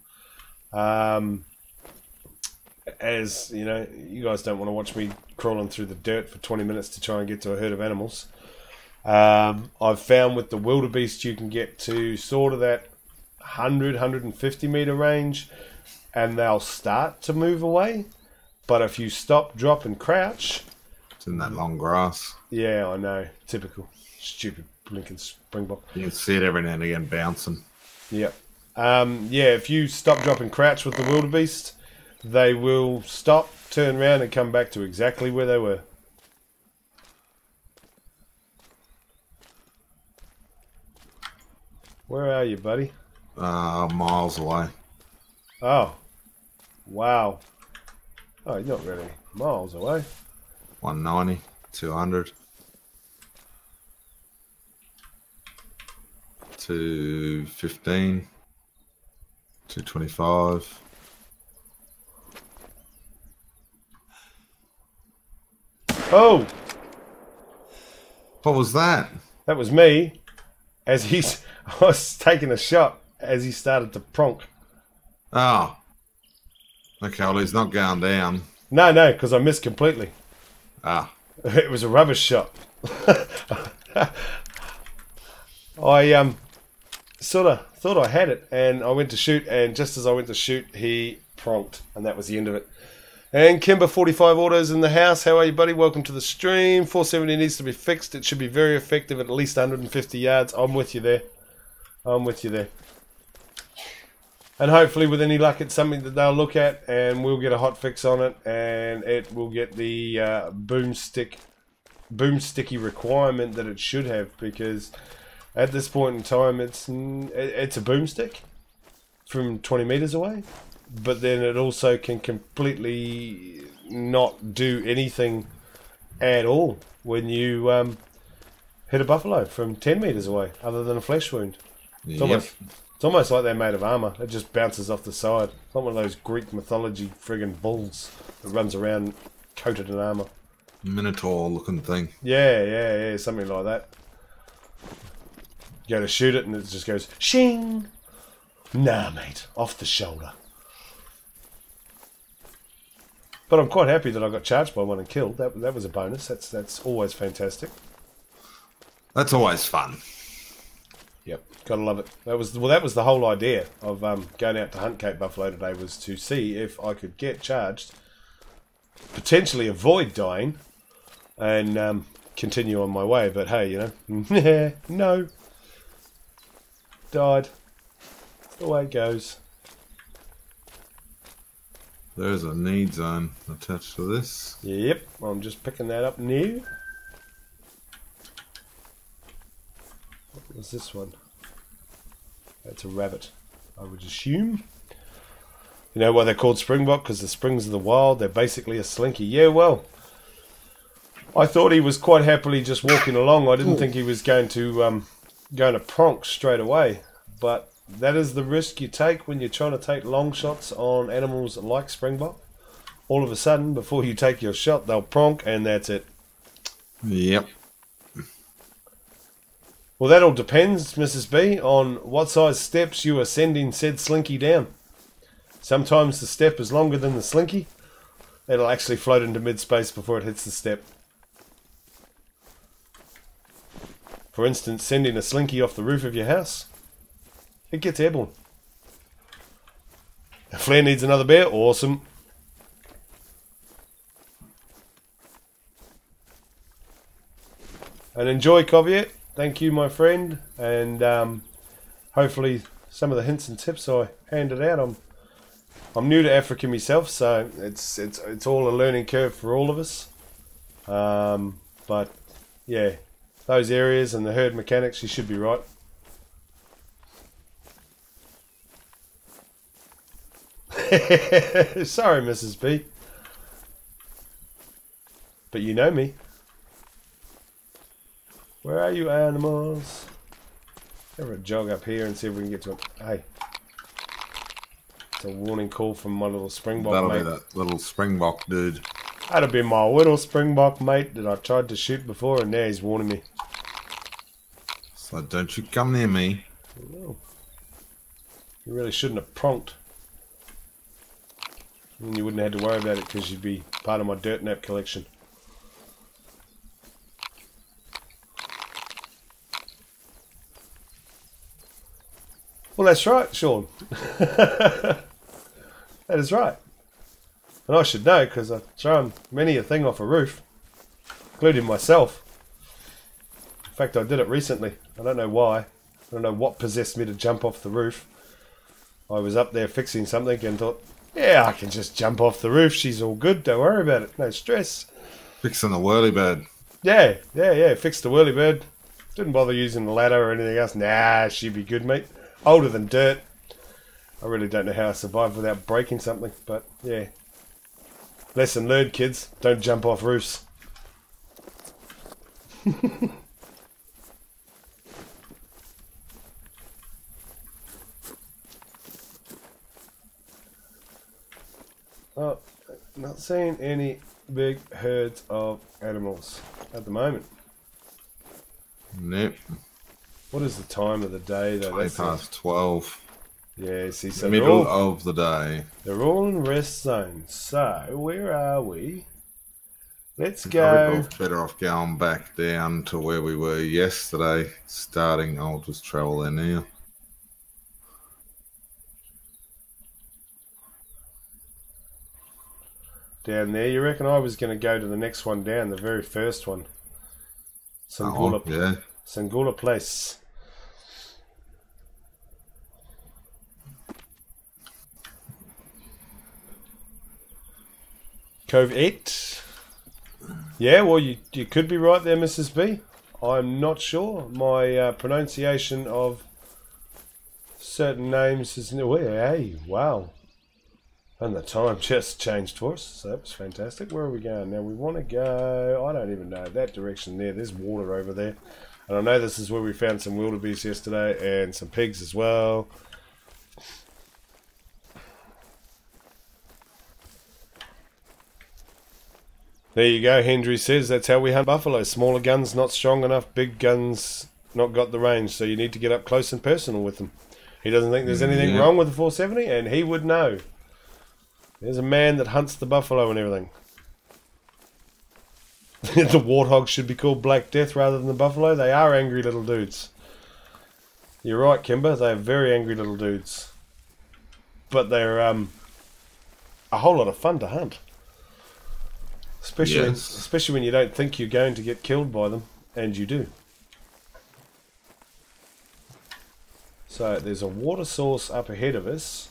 As, you know, you guys don't want to watch me crawling through the dirt for 20 minutes to try and get to a herd of animals. I've found with the wildebeest you can get to sort of that 100, 150 meter range and they'll start to move away. But if you stop, drop and crouch... It's in that long grass. Yeah, I know. Typical. Stupid blinking springbok. You can see it every now and again bouncing. Yep. Yeah, if you stop, drop and crouch with the wildebeest, they will stop, turn around and come back to exactly where they were. Where are you, buddy? Miles away. Oh. Wow. Oh, you're not really miles away. 190, 200. 215. 225. Oh! What was that? That was me. I was taking a shot as he started to pronk. Oh. Okay, well, he's not going down. No, because I missed completely. Ah. It was a rubbish shot. sort of thought I had it, and I went to shoot, and just as I went to shoot, he pronked, and that was the end of it. And Kimber 45 Autos in the house. How are you, buddy? Welcome to the stream. 470 needs to be fixed. It should be very effective at least 150 yards. I'm with you there. I'm with you there. And hopefully, with any luck, it's something that they'll look at, and we'll get a hot fix on it, and it will get the boomsticky requirement that it should have, because at this point in time, it's a boomstick from 20 meters away, but then it also can completely not do anything at all when you hit a buffalo from 10 meters away, other than a flesh wound. It's almost like they're made of armour. It just bounces off the side. It's not one of those Greek mythology friggin' bulls that runs around coated in armour. Minotaur looking thing. Yeah, something like that. You go to shoot it and it just goes, shing! Nah, mate, off the shoulder. But I'm quite happy that I got charged by one and killed. That was a bonus. That's always fantastic. That's always fun. Yep, gotta love it. That was the whole idea of going out to hunt Cape Buffalo today, was to see if I could get charged, potentially avoid dying, and continue on my way. But hey, you know, no, died. That's the way it goes. There's a need zone attached to this. Yep, I'm just picking that up now. What was this one? That's a rabbit, I would assume. You know why they're called springbok? Because the springs of the wild, they're basically a slinky. Yeah, well, I thought he was quite happily just walking along. I didn't think he was going to pronk straight away. But that is the risk you take when you're trying to take long shots on animals like springbok. All of a sudden, before you take your shot, they'll pronk, and that's it. Yep. Well, that all depends, Mrs. B, on what size steps you are sending said slinky down. Sometimes the step is longer than the slinky. It'll actually float into mid-space before it hits the step. For instance, sending a slinky off the roof of your house, it gets airborne. A flare needs another bear, awesome. And enjoy, Coviet. Thank you, my friend, and hopefully some of the hints and tips I handed out. I'm new to Africa myself, so it's all a learning curve for all of us. But yeah, those areas and the herd mechanics, you should be right. Sorry, Mrs. B, but you know me. Where are you, animals? Have a jog up here and see if we can get to it. Hey. It's a warning call from my little springbok That'll mate. be that little springbok dude. That'll be my little springbok mate that I tried to shoot before, and now he's warning me. So don't you come near me. Oh. You really shouldn't have pronked. And you wouldn't have had to worry about it because you'd be part of my dirt nap collection. Well, that's right, Sean. That is right. And I should know, because I've thrown many a thing off a roof, including myself. In fact, I did it recently. I don't know why. I don't know what possessed me to jump off the roof. I was up there fixing something and thought, yeah, I can just jump off the roof. She's all good. Don't worry about it. No stress. Fixing the whirlybird. Yeah. Fixed the whirlybird. Didn't bother using the ladder or anything else. Nah, she'd be good, mate. Older than dirt. I really don't know how I survived without breaking something, but yeah. Lesson learned, kids. Don't jump off roofs. Oh, not seeing any big herds of animals at the moment. Nope. What is the time of the day though? 20 past 12. Yeah, see, so Middle of the day. They're all in rest zones. So, where are we? Let's go. Better off going back down to where we were yesterday. I'll just travel there now. down there. You reckon I was going to go to the next one down, the very first one? Sangula Place. Cove 8. Yeah, well, you could be right there, Mrs. B. I'm not sure. My pronunciation of certain names is... Hey, wow. And the time just changed for us, so that was fantastic. Where are we going now? We want to go... I don't even know. That direction there. There's water over there. And I know this is where we found some wildebeest yesterday and some pigs as well. There you go, Hendry says. That's how we hunt buffalo. Smaller guns not strong enough. Big guns not got the range. So you need to get up close and personal with them. He doesn't think there's anything wrong with the 470, and he would know. There's a man that hunts the buffalo and everything. The warthog should be called Black Death rather than the buffalo. They are angry little dudes. You're right, Kimber. They are very angry little dudes. But they're a whole lot of fun to hunt. Especially when you don't think you're going to get killed by them, and you do. So there's a water source up ahead of us.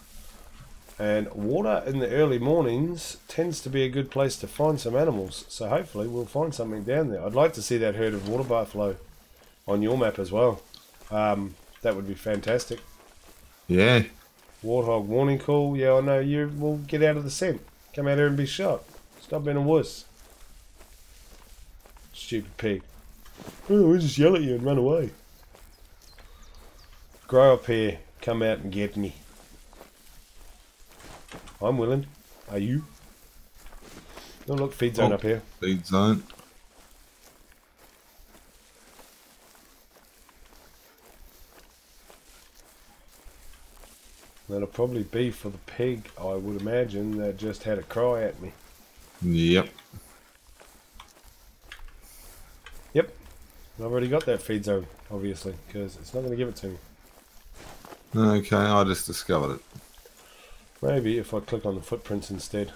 And water in the early mornings tends to be a good place to find some animals. So hopefully we'll find something down there. I'd like to see that herd of water buffalo on your map as well. That would be fantastic. Yeah. Warthog warning call. Yeah, I know. You will get out of the scent. Come out here and be shot. Stop being a wuss. Stupid pig. Oh, we'll just yell at you and run away. Grow up here. Come out and get me. I'm willing. Are you? Oh look, feed zone up here. Feed zone. That'll probably be for the pig, I would imagine, that just had a cry at me. Yep. Yep. I've already got that feed zone, obviously, because it's not going to give it to me. Okay, I just discovered it. Maybe if I click on the footprints instead.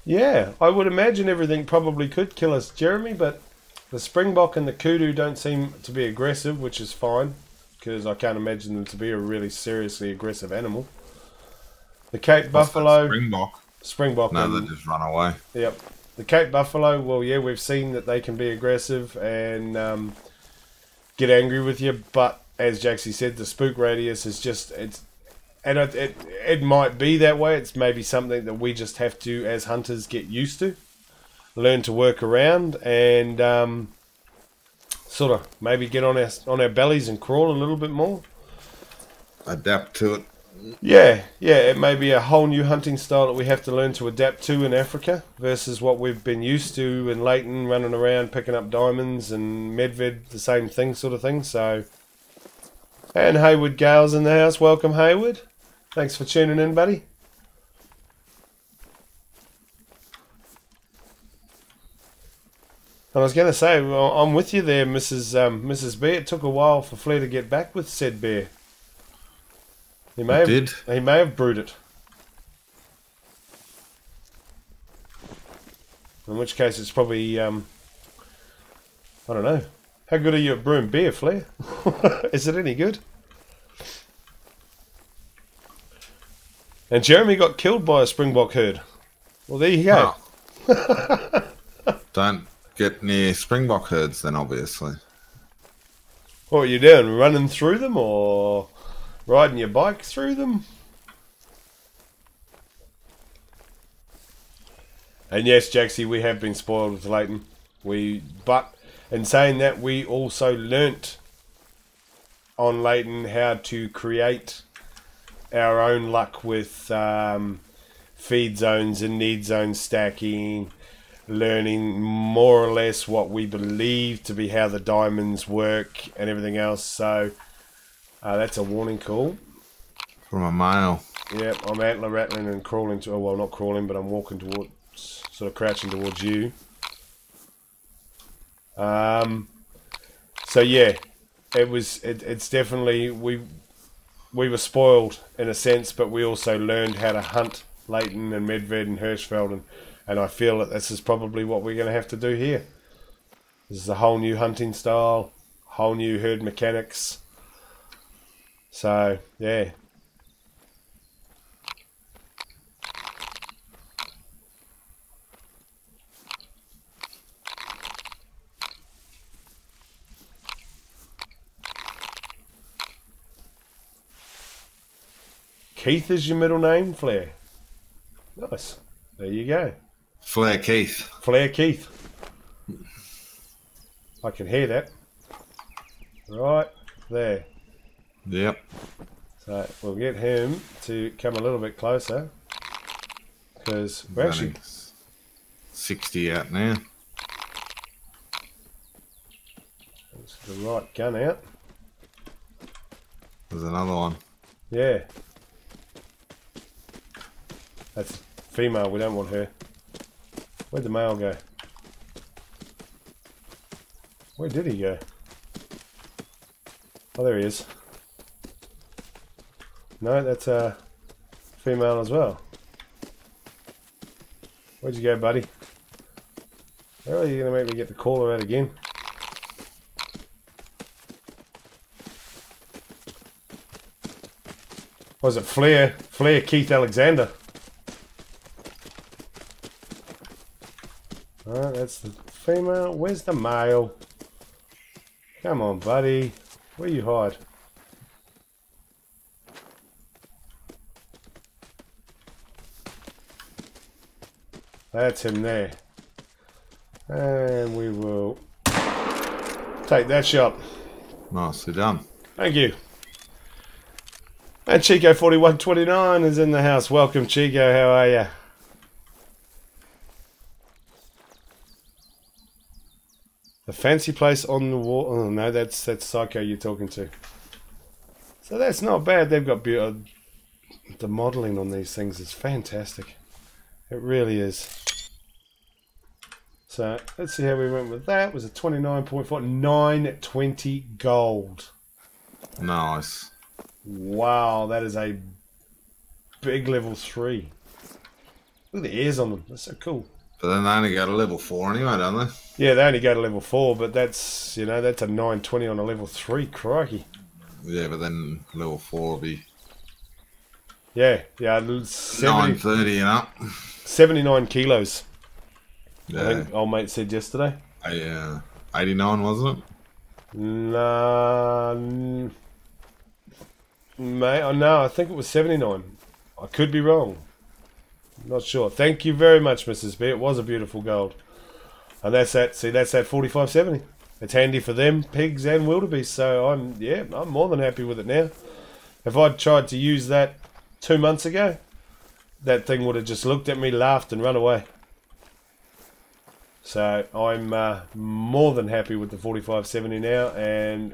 Yeah, I would imagine everything probably could kill us, Jeremy, but the springbok and the kudu don't seem to be aggressive, which is fine, because I can't imagine them to be a really seriously aggressive animal. The Cape Buffalo... Springbok. No, they just run away. Yep. The Cape Buffalo, well, yeah, we've seen that they can be aggressive and get angry with you, but as Jaxie said, the spook radius is just... It might be that way. It's maybe something that we just have to, as hunters, get used to. Learn to work around and sort of maybe get on our bellies and crawl a little bit more. Adapt to it. Yeah, it may be a whole new hunting style that we have to learn to adapt to in Africa versus what we've been used to in Leighton, running around picking up diamonds, and Medved, the same thing sort of thing. So, and Hayward Gale's in the house. Welcome, Hayward. Thanks for tuning in, buddy. I was going to say, well, I'm with you there, Mrs. B. It took a while for Flair to get back with said bear. He may have brewed it. In which case, it's probably I don't know. How good are you at brewing beer, Flair? Is it any good? And Jeremy got killed by a springbok herd. Well, there you go. Oh. Don't get near springbok herds then, obviously. What are you doing? Running through them or riding your bike through them? And yes, Jaxie, we have been spoiled with Leighton. But in saying that, we also learnt on Leighton how to create our own luck with feed zones and need zone stacking, learning more or less what we believe to be how the diamonds work and everything else. So that's a warning call. From a male. Yep, I'm antler rattling and crawling to... well, not crawling, but I'm walking towards... sort of crouching towards you. So yeah, it's definitely... we were spoiled in a sense, but we also learned how to hunt Leighton and Medved and Hirschfeld, and I feel that this is probably what we're going to have to do here. This is a whole new hunting style, whole new herd mechanics. So, yeah. Keith is your middle name, Flair. Nice. There you go. Flair Keith. Flair Keith. I can hear that. Right there. Yep. So we'll get him to come a little bit closer. Because we're actually 60 out now. Let's get the right gun out. There's another one. Yeah. That's female, we don't want her. Where'd the male go? Where did he go? Oh, there he is. No, that's a female as well. Where'd you go, buddy? How are you going to make me get the caller out again? Was it Flair? Flair Keith Alexander. Alright, that's the female. Where's the male? Come on, buddy. Where you hide? That's him there. And we will take that shot. Nicely done. Thank you. And Chico4129 is in the house. Welcome, Chico. How are you? The fancy place on the wall. Oh no, that's Psycho you're talking to. So that's not bad. They've got the modelling on these things is fantastic. It really is. So let's see how we went with that. It was a 29.4, 920 gold. Nice. Wow, that is a big level 3. Look at the ears on them. That's so cool. But then they only go to level 4 anyway, don't they? Yeah, they only go to level 4, but that's, you know, that's a 920 on a level 3. Crikey. Yeah, but then level 4 will be... Yeah, 930 and up. 79 kilos. Yeah. I think old mate said yesterday. 89, wasn't it? Nah, mate, no, I think it was 79. I could be wrong. Not sure. Thank you very much, Mrs. B. It was a beautiful gold. And that's that. See, that's that 4570. It's handy for them, pigs and wildebeest. So I'm more than happy with it now. If I'd tried to use that 2 months ago, that thing would have just looked at me, laughed, and run away. So I'm more than happy with the 4570 now, and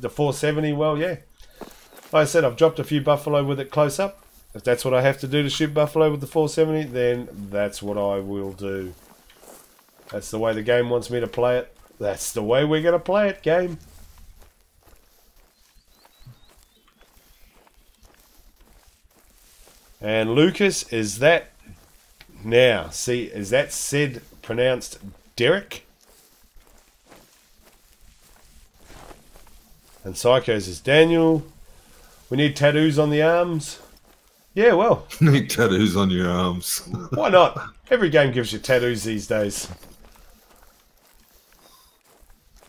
the 470. Well, yeah. Like I said, I've dropped a few buffalo with it close up. If that's what I have to do to shoot buffalo with the 470, then that's what I will do. That's the way the game wants me to play it. That's the way we're going to play it, game. And Lucas, is that... Now, see, is that said pronounced Derek? And Psycho's is Daniel. We need tattoos on the arms. Yeah, well. Need tattoos on your arms. Why not? Every game gives you tattoos these days.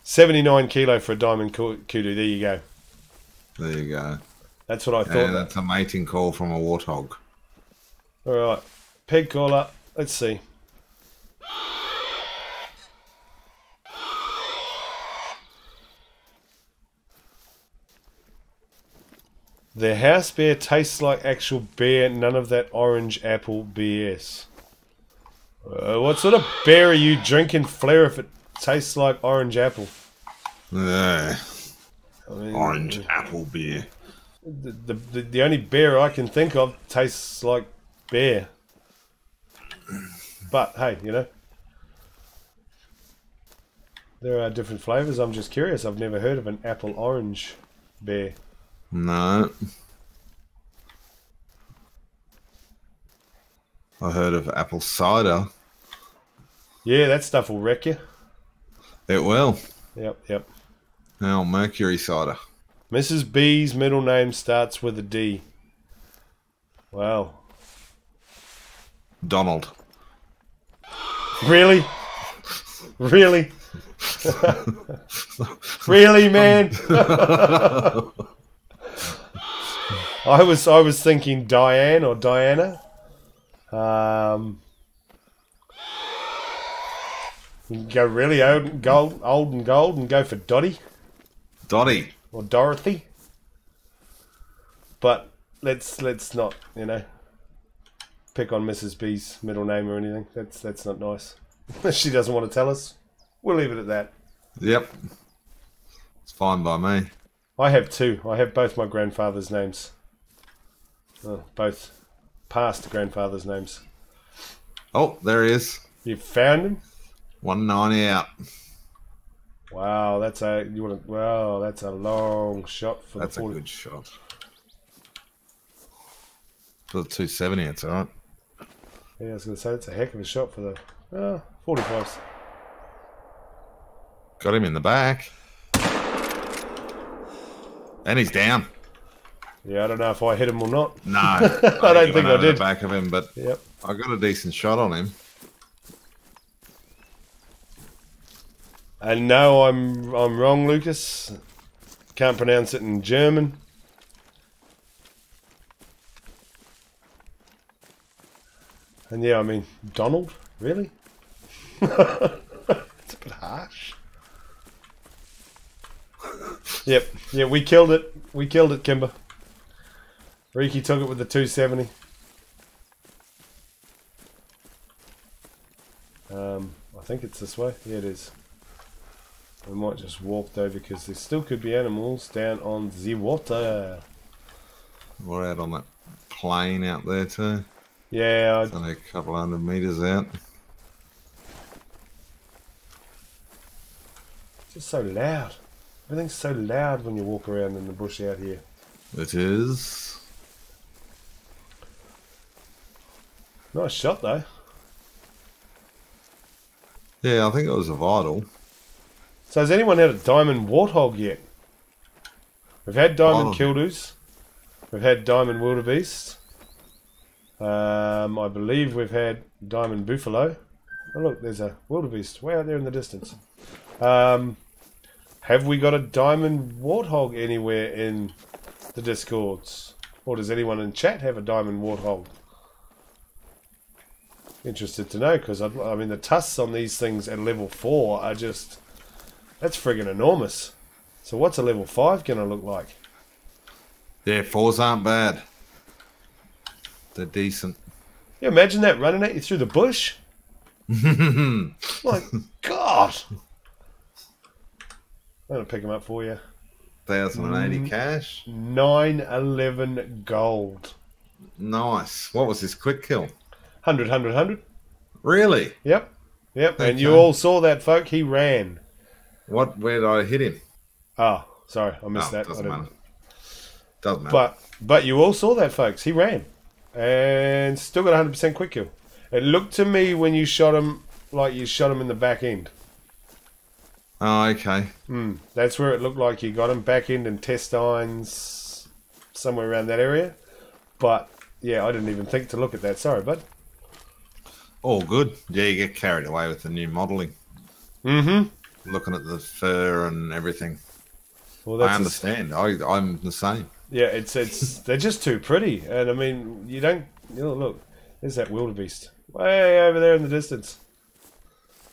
79 kilo for a diamond kudu. There you go. There you go. That's what I thought. Yeah, that's a mating call from a warthog. Alright. Peg caller. Let's see. The house beer tastes like actual beer, none of that orange apple BS. What sort of beer are you drinking, Flair, if it tastes like orange apple? Yeah. I mean, Orange apple beer. The only beer I can think of tastes like beer. But, hey, you know. There are different flavours. I'm just curious. I've never heard of an apple orange beer. No. I heard of apple cider. Yeah, that stuff will wreck you. It will. Yep, yep. Now, mercury cider. Mrs. B's middle name starts with a D. Wow. Donald. Really? Really? Really, man? I was thinking Diane or Diana. You can go really old and gold and go for Dottie Dottie. or Dorothy. But let's not, pick on Mrs. B's middle name or anything. That's not nice. She doesn't want to tell us. We'll leave it at that. Yep. It's fine by me. I have two. I have both my grandfather's names. Oh, both past grandfather's names. Oh, there he is. You found him? 190 out. Wow, that's a long shot for That's the 40. a good shot. For the 270, it's alright. Yeah, I was going to say, it's a heck of a shot for the 45s. Got him in the back. And he's down. Yeah, I don't know if I hit him or not. No. I don't think I did. The back of him, but Yep. I got a decent shot on him. And no, I'm wrong, Lucas. Can't pronounce it in German. And yeah, I mean, Donald? Really? It's a bit harsh. Yep. Yeah, we killed it. We killed it, Kimber. Riki took it with the 270. I think it's this way. Yeah, it is. We might just walk though, because there still could be animals down on the water. We're out on that plain out there too. Yeah, It's only a couple 100 meters out. it's just so loud. Everything's so loud when you walk around in the bush out here. It is. Nice shot though. Yeah, I think it was a vital. So has anyone had a diamond warthog yet? We've had diamond kildews. We've had diamond wildebeest. I believe we've had diamond buffalo. Oh look, there's a wildebeest way out there in the distance. Have we got a diamond warthog anywhere in the Discords? Or does anyone in chat have a diamond warthog? Interested to know, because I mean the tusks on these things at level 4 are just... That's friggin' enormous. So what's a level 5 gonna look like? Yeah, 4s aren't bad. They're decent. Yeah, imagine that running at you through the bush. My God. I'm gonna pick them up for you. 1,080 cash. 911 gold. Nice. What was his quick kill? 100, 100, 100. Really? Yep. Yep. Okay. And you all saw that, folk. He ran. Where did I hit him? Oh, sorry. I missed that. Doesn't matter. Doesn't matter. But you all saw that, folks. He ran. And still got 100% quick kill. It looked to me when you shot him like you shot him in the back end. Oh, okay. That's where it looked like you got him. Back end and testines, somewhere around that area. But, yeah, I didn't even think to look at that. Sorry, bud. All good. Yeah, you get carried away with the new modelling. Mm-hmm. Looking at the fur and everything. Well, that's I understand. I'm the same. Yeah, it's they're just too pretty. And, I mean, you don't... look, there's that wildebeest. Way over there in the distance.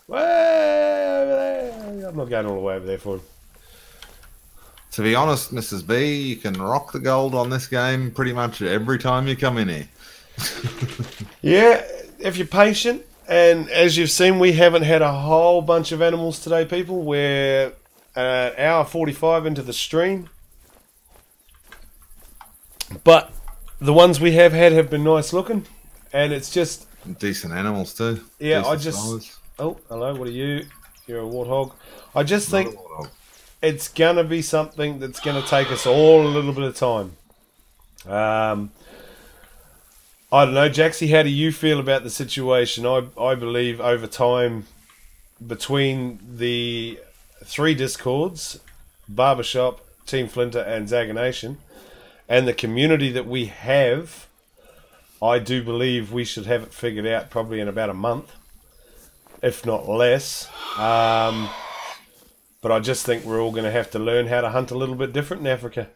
Way over there. I'm not going all the way over there for him. To be honest, Mrs. B, you can rock the gold on this game pretty much every time you come in here. Yeah, if you're patient. And as you've seen, we haven't had a whole bunch of animals today, people. We're an hour 45 into the stream. But the ones we have had have been nice looking. And it's just... Decent animals too. Yeah, Decent I just... size. Oh, hello, what are you? You're a warthog. I just think... it's going to be something that's going to take us all a little bit of time. I don't know, Jaxie, how do you feel about the situation? I believe over time, between the 3 Discords, Barbershop, Team Flinter and Zaganation, and the community that we have, I do believe we should have it figured out probably in about a month, if not less. But I just think we're all going to have to learn how to hunt a little bit different in Africa.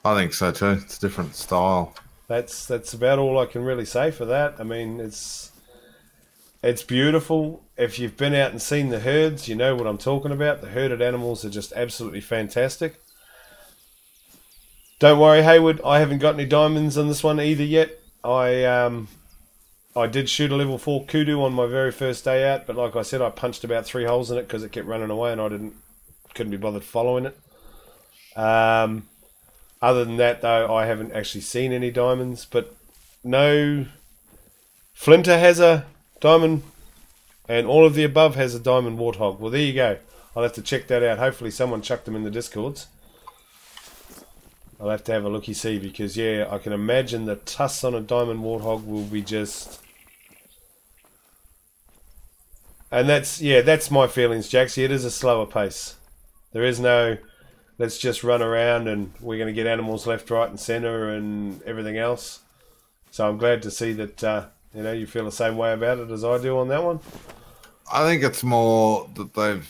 I think so too. It's a different style. That's about all I can really say for that. I mean, it's beautiful. If you've been out and seen the herds, you know what I'm talking about. The herded animals are just absolutely fantastic. Don't worry, Hayward. I haven't got any diamonds on this one either yet. I did shoot a level 4 kudu on my very first day out, but like I said, I punched about 3 holes in it because it kept running away and I couldn't be bothered following it. Other than that, though, I haven't actually seen any diamonds. But no, Flinter has a diamond, and all of the above has a diamond warthog. Well, there you go. I'll have to check that out. Hopefully someone chucked them in the Discords. I'll have to have a looky-see, because, yeah, I can imagine the tusks on a diamond warthog will be just... And that's my feelings, Jaxie. It is a slower pace. There is no... Let's just run around and we're going to get animals left, right and centre and everything else. So I'm glad to see that you feel the same way about it as I do on that one. I think it's more that they've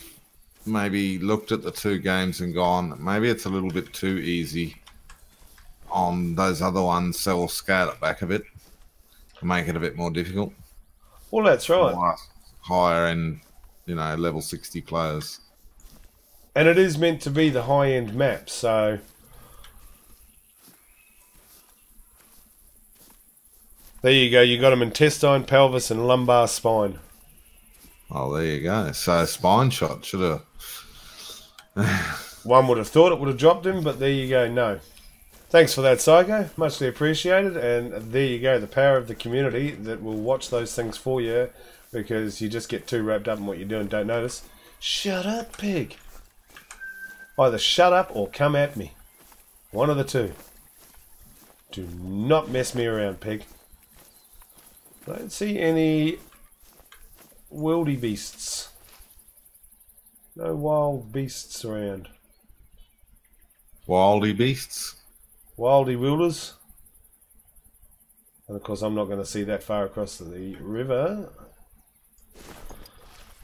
maybe looked at the 2 games and gone, maybe it's a little bit too easy on those other ones, so we'll scale it back a bit to make it a bit more difficult. Well, that's right. Higher end, level 60 players. And it is meant to be the high-end map, so... There you go, you got them intestine, pelvis and lumbar spine. Oh, there you go. So spine shot, should have... One would have thought it would have dropped him, but there you go, no. Thanks for that, Psycho. Muchly appreciated. And there you go, the power of the community that will watch those things for you, because you just get too wrapped up in what you're doing and don't notice. Shut up, pig. Either shut up or come at me. One of the two. Do not mess me around, pig. Don't see any wildy beasts. No wild beasts around. Wildy beasts? Wildy wilders. And of course I'm not going to see that far across the river.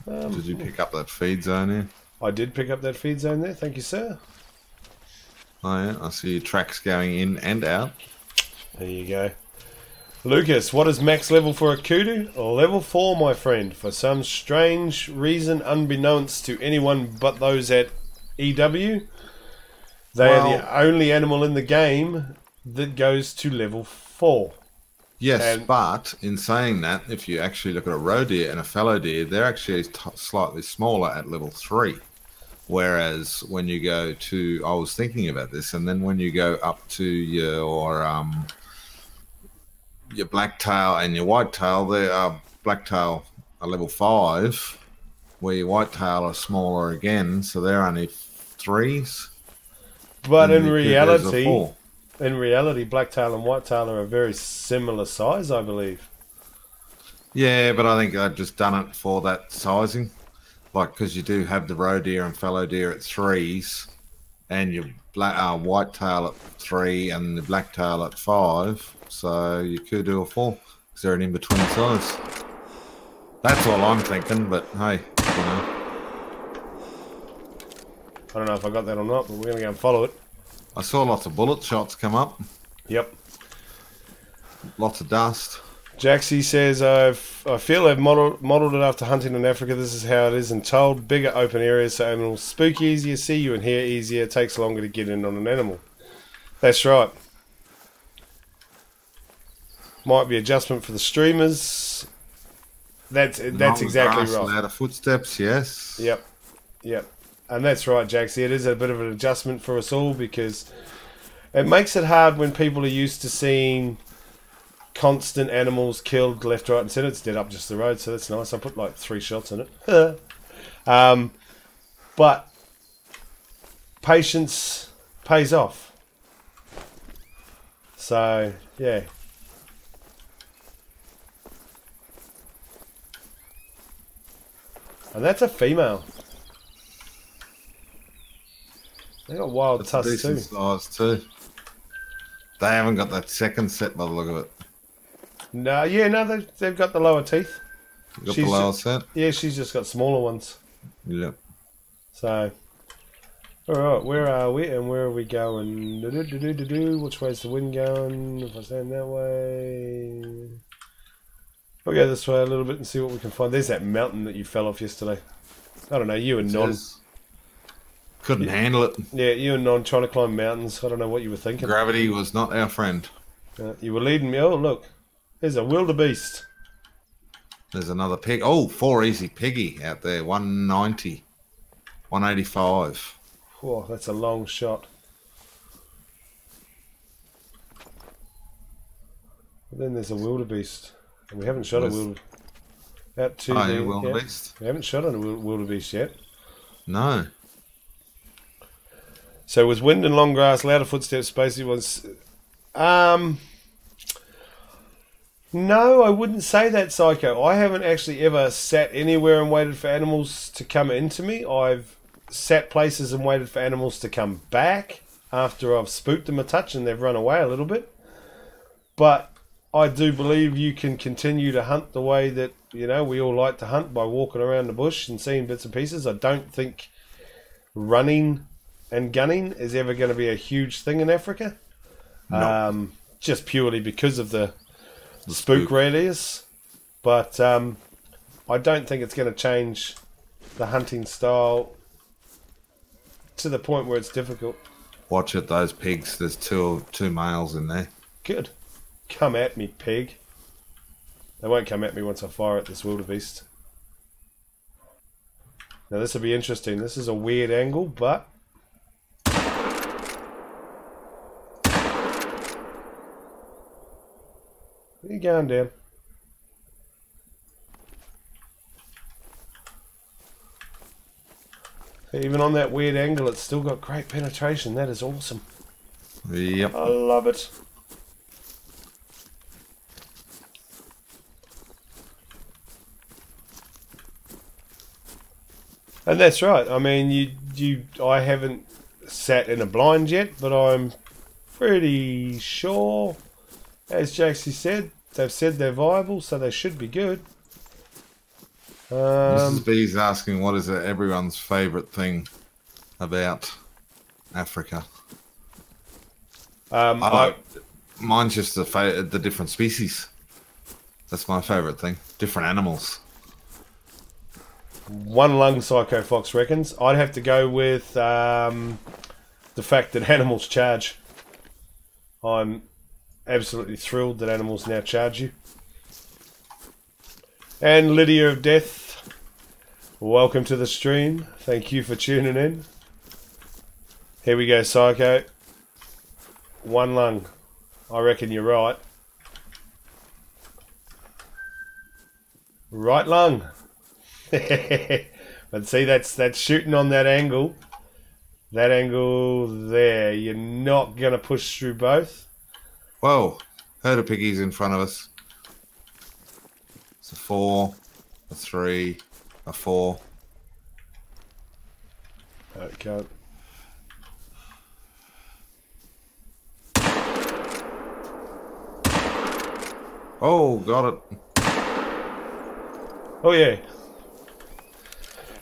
Did you pick up that feed zone here? I did pick up that feed zone there. Thank you, sir. Oh, yeah. I see tracks going in and out. There you go. Lucas, what is max level for a kudu? Level 4, my friend. For some strange reason, unbeknownst to anyone but those at EW, they are the only animal in the game that goes to level 4. Yes, but in saying that, if you actually look at a roe deer and a fallow deer, they're actually slightly smaller at level 3. Whereas when you go to, I was thinking about this, and then when you go up to your blacktail and your whitetail, they are blacktail are level 5, where your whitetail are smaller again, so they're only 3s. But in reality, blacktail and whitetail are a very similar size, I believe. Yeah, but I think I've just done it for that sizing. Like, because you do have the roe deer and fallow deer at 3s, and your whitetail at 3 and the blacktail at 5. So you could do a 4 because they're an in-between size. That's all I'm thinking, but hey, I don't know if I got that or not, but we're going to go and follow it. I saw lots of bullet shots come up. Yep. Lots of dust. Jaxie says, I feel I've modelled it after hunting in Africa. This is how it is and told. Bigger open areas so animals spook easier, see you and hear easier. It takes longer to get in on an animal. That's right. Might be adjustment for the streamers. That's exactly right. Louder footsteps, yes. Yep. And that's right, Jaxie. It is a bit of an adjustment for us all because it makes it hard when people are used to seeing constant animals killed left, right, and centre. It's dead up just the road, so that's nice. I put like 3 shots in it. But patience pays off. So, yeah. And that's a female. They got wild tusks too. Size too. They haven't got that second set by the look of it. No, yeah, no, they've got the lower teeth. Got the lower set? Yeah, she's just got smaller ones. Yep. So, alright, where are we and where are we going? Which way's the wind going? If I stand that way... We'll go this way a little bit and see what we can find. There's that mountain that you fell off yesterday. I don't know, you and Non... Couldn't handle it. Yeah, you and Non trying to climb mountains. I don't know what you were thinking. Gravity was not our friend. You were leading me. Oh, look. There's a wildebeest. There's another pig. Oh, 4 easy piggy out there. 190. 185. Oh, that's a long shot. But then there's a wildebeest. And we haven't shot a wildebeest. Out to the wildebeest. We haven't shot a wildebeest yet. No. So with wind and long grass, louder footsteps, basically was... No, I wouldn't say that, Psycho. I haven't actually ever sat anywhere and waited for animals to come into me. I've sat places and waited for animals to come back after I've spooked them a touch and they've run away a little bit. But I do believe you can continue to hunt the way that, you know, we all like to hunt, by walking around the bush and seeing bits and pieces. I don't think running and gunning is ever going to be a huge thing in Africa. No. Just purely because of the spook radius. But I don't think it's going to change the hunting style to the point where it's difficult. Watch it, those pigs. There's two males in there. Good. Come at me, pig. They won't come at me once I fire at this wildebeest. Now this will be interesting. This is a weird angle, but... Where are you going, Dan? Even on that weird angle, it's still got great penetration. That is awesome. Yep. I love it. And that's right. I mean, I haven't sat in a blind yet, but I'm pretty sure, as Jaxie said, they've said they're viable, so they should be good. Mrs. B's asking, what is everyone's favourite thing about Africa? Mine's just the different species. That's my favourite thing. Different animals. One lung, Psycho Fox reckons. I'd have to go with the fact that animals charge. I'm absolutely thrilled that animals now charge you. And Lydia of Death, welcome to the stream. Thank you for tuning in. Here we go, Psycho. One lung. I reckon you're right. Right lung. But see, that's shooting on that angle. That angle there. You're not going to push through both. Whoa. Herd of piggies in front of us. It's a 4, a 3, a 4. Okay. Oh, got it. Oh, yeah.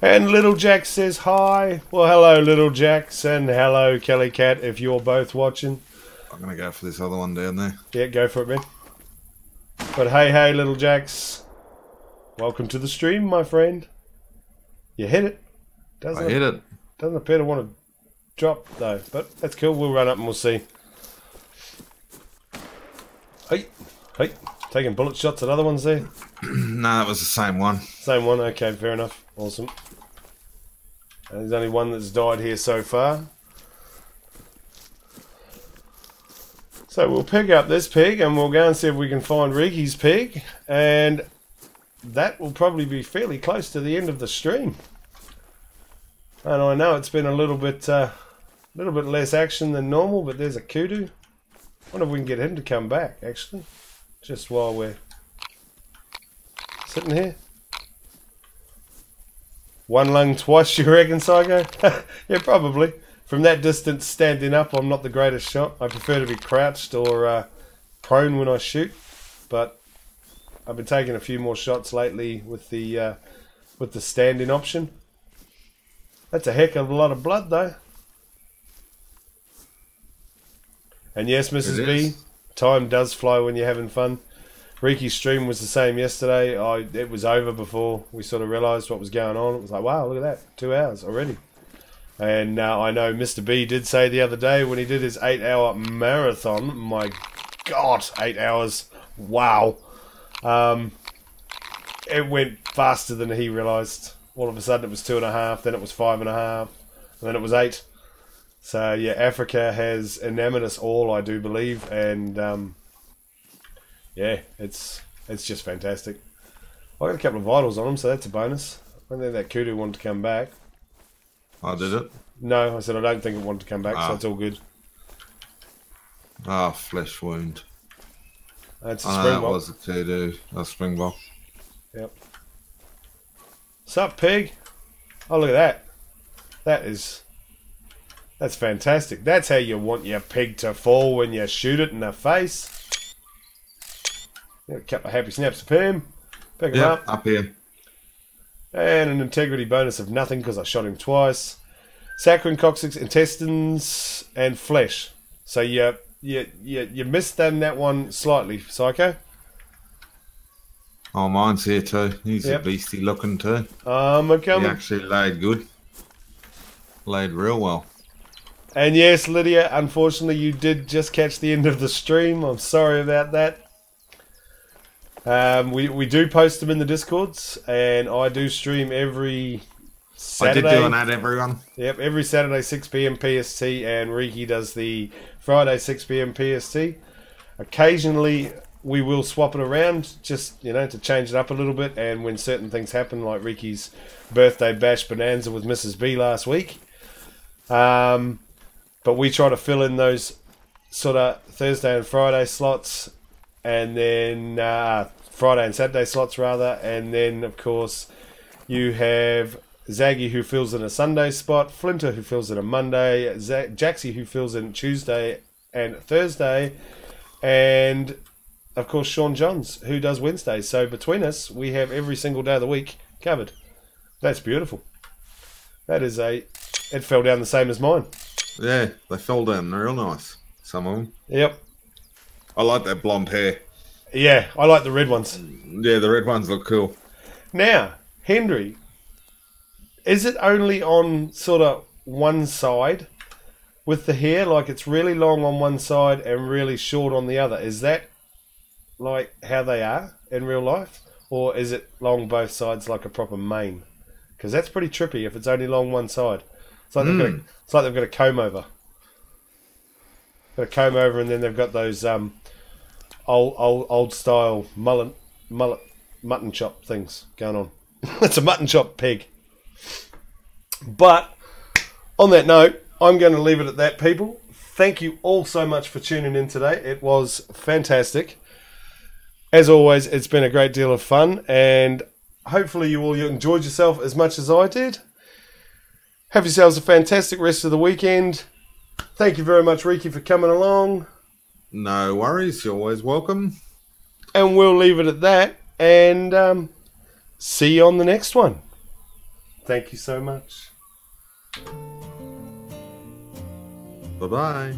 And Little Jack says hi. Well, hello, Little Jacks, and hello, Kelly Cat, if you're both watching. I'm going to go for this other one down there. Yeah, go for it, man. But hey, Little Jacks. Welcome to the stream, my friend. You hit it. I hit it. Doesn't appear to want to drop, though. But that's cool. We'll run up and we'll see. Hey. Taking bullet shots at other ones there? No, it was the same one. Same one? Okay, fair enough. Awesome. And there's only one that's died here so far. So we'll pick up this pig and we'll go and see if we can find Riki's pig. And that will probably be fairly close to the end of the stream. And I know it's been a little bit little bit less action than normal, but there's a kudu. Wonder if we can get him to come back, actually. Just while we're sitting here. One lung twice, you reckon, Psycho? Yeah, probably. From that distance, standing up, I'm not the greatest shot. I prefer to be crouched or prone when I shoot. But I've been taking a few more shots lately with the standing option. That's a heck of a lot of blood, though. And yes, Mrs. B, time does fly when you're having fun. Riki's stream was the same yesterday. It was over before we sort of realised what was going on. It was like, wow, look at that, 2 hours already. And I know Mr. B did say the other day when he did his 8-hour marathon, my God, 8 hours, wow. It went faster than he realised. All of a sudden it was 2.5, then it was 5.5, and then it was 8. So yeah, Africa has enamored us all, I do believe, and yeah, it's just fantastic. I got a couple of vitals on him, so that's a bonus. I don't think that kudu wanted to come back. Oh, did it? No, I said I don't think it wanted to come back, so it's all good. Ah, flesh wound. That's a springbok. That was a kudu, a springbok. Yep. Sup, pig? Oh, look at that. That's fantastic. That's how you want your pig to fall when you shoot it in the face. A couple of happy snaps to him. Pick him up here. And an integrity bonus of nothing because I shot him twice. Saccharine, coccyx, intestines, and flesh. So you missed that one slightly, Psycho. Oh, mine's here too. He's a beastie looking too. Okay. He actually laid good. Laid real well. And yes, Lydia, unfortunately you did just catch the end of the stream. I'm sorry about that. We do post them in the Discords, and I do stream every Saturday. I did do an ad, everyone. Yep, every Saturday 6 PM PST, and Riki does the Friday 6 PM PST. Occasionally we will swap it around, just to change it up a little bit, and when certain things happen, like Riki's birthday bash bonanza with Mrs. B last week. But we try to fill in those sort of Thursday and Friday slots, and then Friday and Saturday slots rather, and then of course you have Zaggy who fills in a Sunday spot, Flinter who fills in a Monday, Jaxie who fills in Tuesday and Thursday, and of course Sean Johns who does Wednesdays. So between us we have every single day of the week covered. That's beautiful. That is it fell down the same as mine. Yeah, they fell down. They're real nice. Some of them. Yep. I like that blonde hair. Yeah, I like the red ones. Yeah, the red ones look cool. Now, Henry, is it only on sort of one side with the hair? Like it's really long on one side and really short on the other. Is that like how they are in real life? Or is it long both sides like a proper mane? Because that's pretty trippy if it's only long one side. It's like, they've got a comb over. Got a comb over, and then they've got those old style mullet mutton chop things going on. It's a mutton chop pig. But on that note, I'm going to leave it at that, people. Thank you all so much for tuning in today. It was fantastic. As always, it's been a great deal of fun, and hopefully you enjoyed yourself as much as I did. Have yourselves a fantastic rest of the weekend. Thank you very much, Riki, for coming along. No worries. You're always welcome. And we'll leave it at that. And see you on the next one. Thank you so much. Bye-bye.